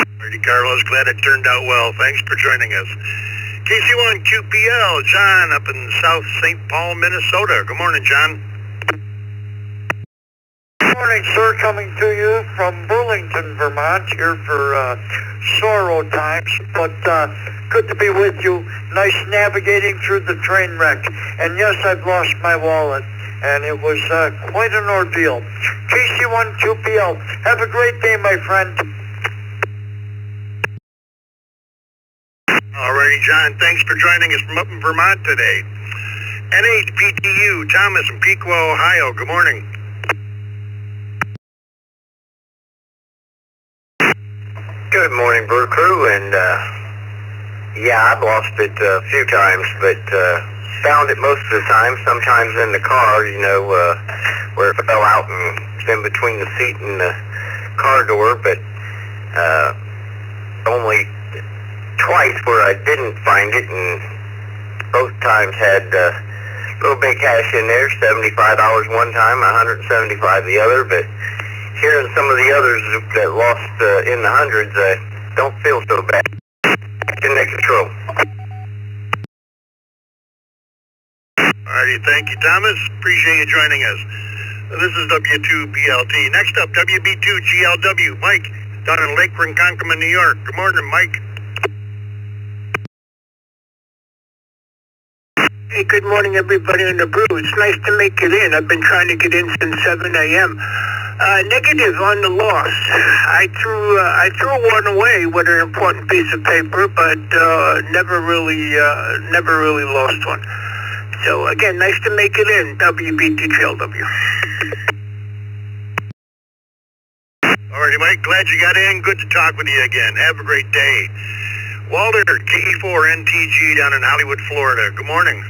Alrighty, Carlos, glad it turned out well. Thanks for joining us. KC1 QPL, John up in South St. Paul, Minnesota. Good morning, John. Good morning, sir. Coming to you from Burlington, Vermont, here for sorrow times, but good to be with you. Nice navigating through the train wreck. And yes, I've lost my wallet, and it was quite an ordeal. KC1 QPL, have a great day, my friend. Alrighty, John, thanks for joining us from up in Vermont today. N8 PTU, Thomas in Pequot, Ohio. Good morning. Good morning, Brew Crew, and yeah, I've lost it a few times, but found it most of the time, sometimes in the car, you know, where it fell out and it's in between the seat and the car door, but only twice where I didn't find it, and both times had a little bit of cash in there, $75 one time, $175 the other, but hearing some of the others that lost in the hundreds, I don't feel so bad. Back to net control. Alrighty, thank you, Thomas. Appreciate you joining us. This is W2BLT. Next up, WB2GLW. Mike, down in Lake Ronkonkoma, New York. Good morning, Mike. Hey, good morning, everybody in the brew. It's nice to make it in. I've been trying to get in since 7 a.m. Negative on the loss. I threw one away with an important piece of paper, but never really lost one. So again, nice to make it in. WB2GLW. Alrighty, Mike. Glad you got in. Good to talk with you again. Have a great day. Walter, KE4NTG down in Hollywood, Florida. Good morning.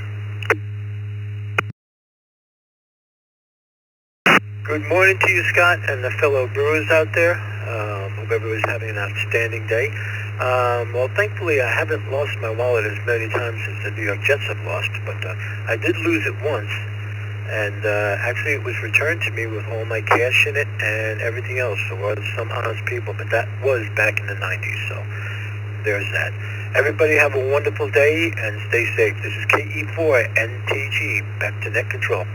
Good morning to you, Scott, and the fellow brewers out there. Hope everybody's having an outstanding day. Well, thankfully, I haven't lost my wallet as many times as the New York Jets have lost, but I did lose it once, and actually it was returned to me with all my cash in it and everything else. There was some honest people, but that was back in the 90s, so there's that. Everybody have a wonderful day and stay safe. This is KE4NTG, back to net control.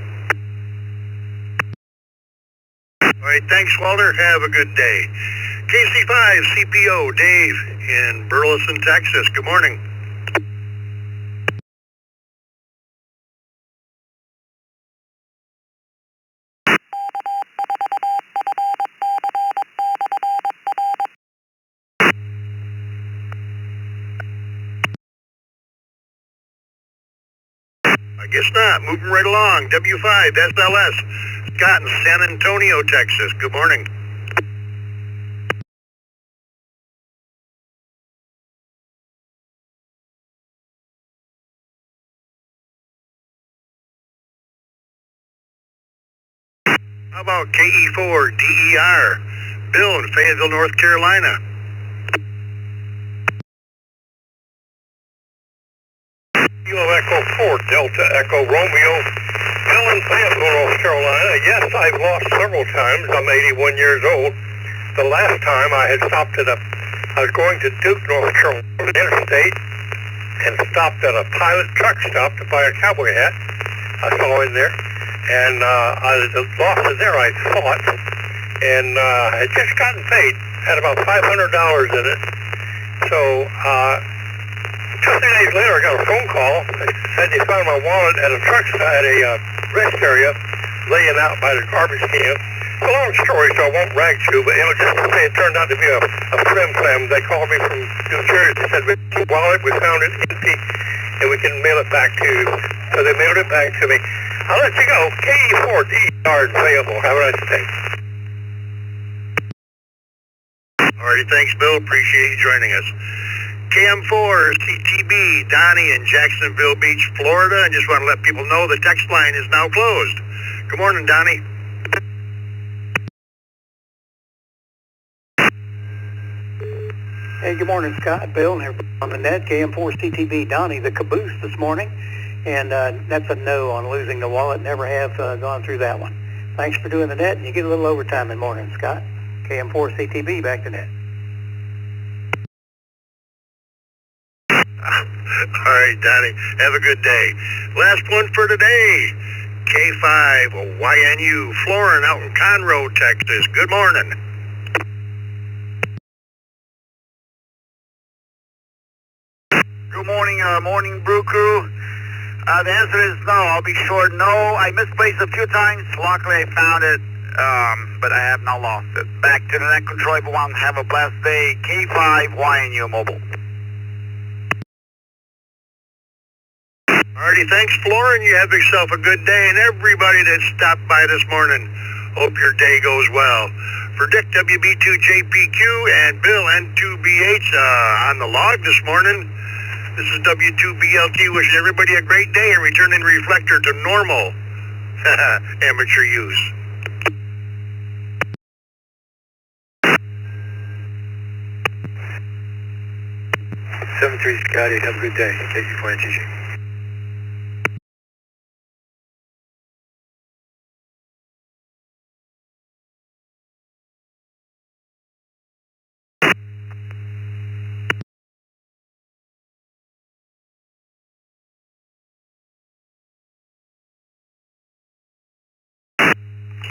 All right, thanks, Walter. Have a good day. KC5 CPO Dave in Burleson, Texas. Good morning. I guess not. Moving right along. W5 SLS. Scott in San Antonio, Texas. Good morning. How about KE4 DER? Bill in Fayetteville, North Carolina. Kilo Echo 4 Delta Echo Romeo. Bill in Fayetteville, North Carolina. Yes, I've lost several times. I'm 81 years old. The last time I had stopped at I was going to Duke, North Carolina, interstate, and stopped at a pilot truck stop to buy a cowboy hat. I saw in there, and I lost it there, I thought, and had just gotten paid. Had about $500 in it. So 2 days later, I got a phone call. They said they found my wallet at a truck at a rest area, laying out by the garbage can. It's a long story, so I won't rag you, but just to say, it turned out to be a flim-flam. They called me from New Jersey. They said, "We have your wallet, we found it empty, and we can mail it back to you." So they mailed it back to me. I'll let you go. KE4DER in Fayetteville. Have a nice day. Alrighty, thanks, Bill. Appreciate you joining us. KM4 CTB, Donnie in Jacksonville Beach, Florida. I just want to let people know the text line is now closed. Good morning, Donnie. Hey, good morning, Scott, Bill, and everybody on the net. KM4 CTB, Donnie, the caboose this morning. And that's a no on losing the wallet. Never have gone through that one. Thanks for doing the net, and you get a little overtime in the morning, Scott. KM4 CTB, back to net. All right, Donnie. Have a good day. Last one for today. K5 YNU, Florin out in Conroe, Texas. Good morning. Good morning, Morning Brew Crew. The answer is no. I'll be short. No, I misplaced a few times. Luckily, I found it, but I have not lost it. Back to the net control, everyone. Have a blessed day. K5 YNU Mobile. Alrighty, thanks, Florin. You have yourself a good day, and everybody that stopped by this morning, hope your day goes well. For Dick, WB2JPQ, and Bill, N2BH, on the log this morning, this is W2BLT wishing everybody a great day and returning Reflector to normal amateur use. 3 Scotty. Have a good day. KC4 NTG.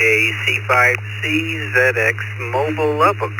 KC5CZX Mobile Lubbock.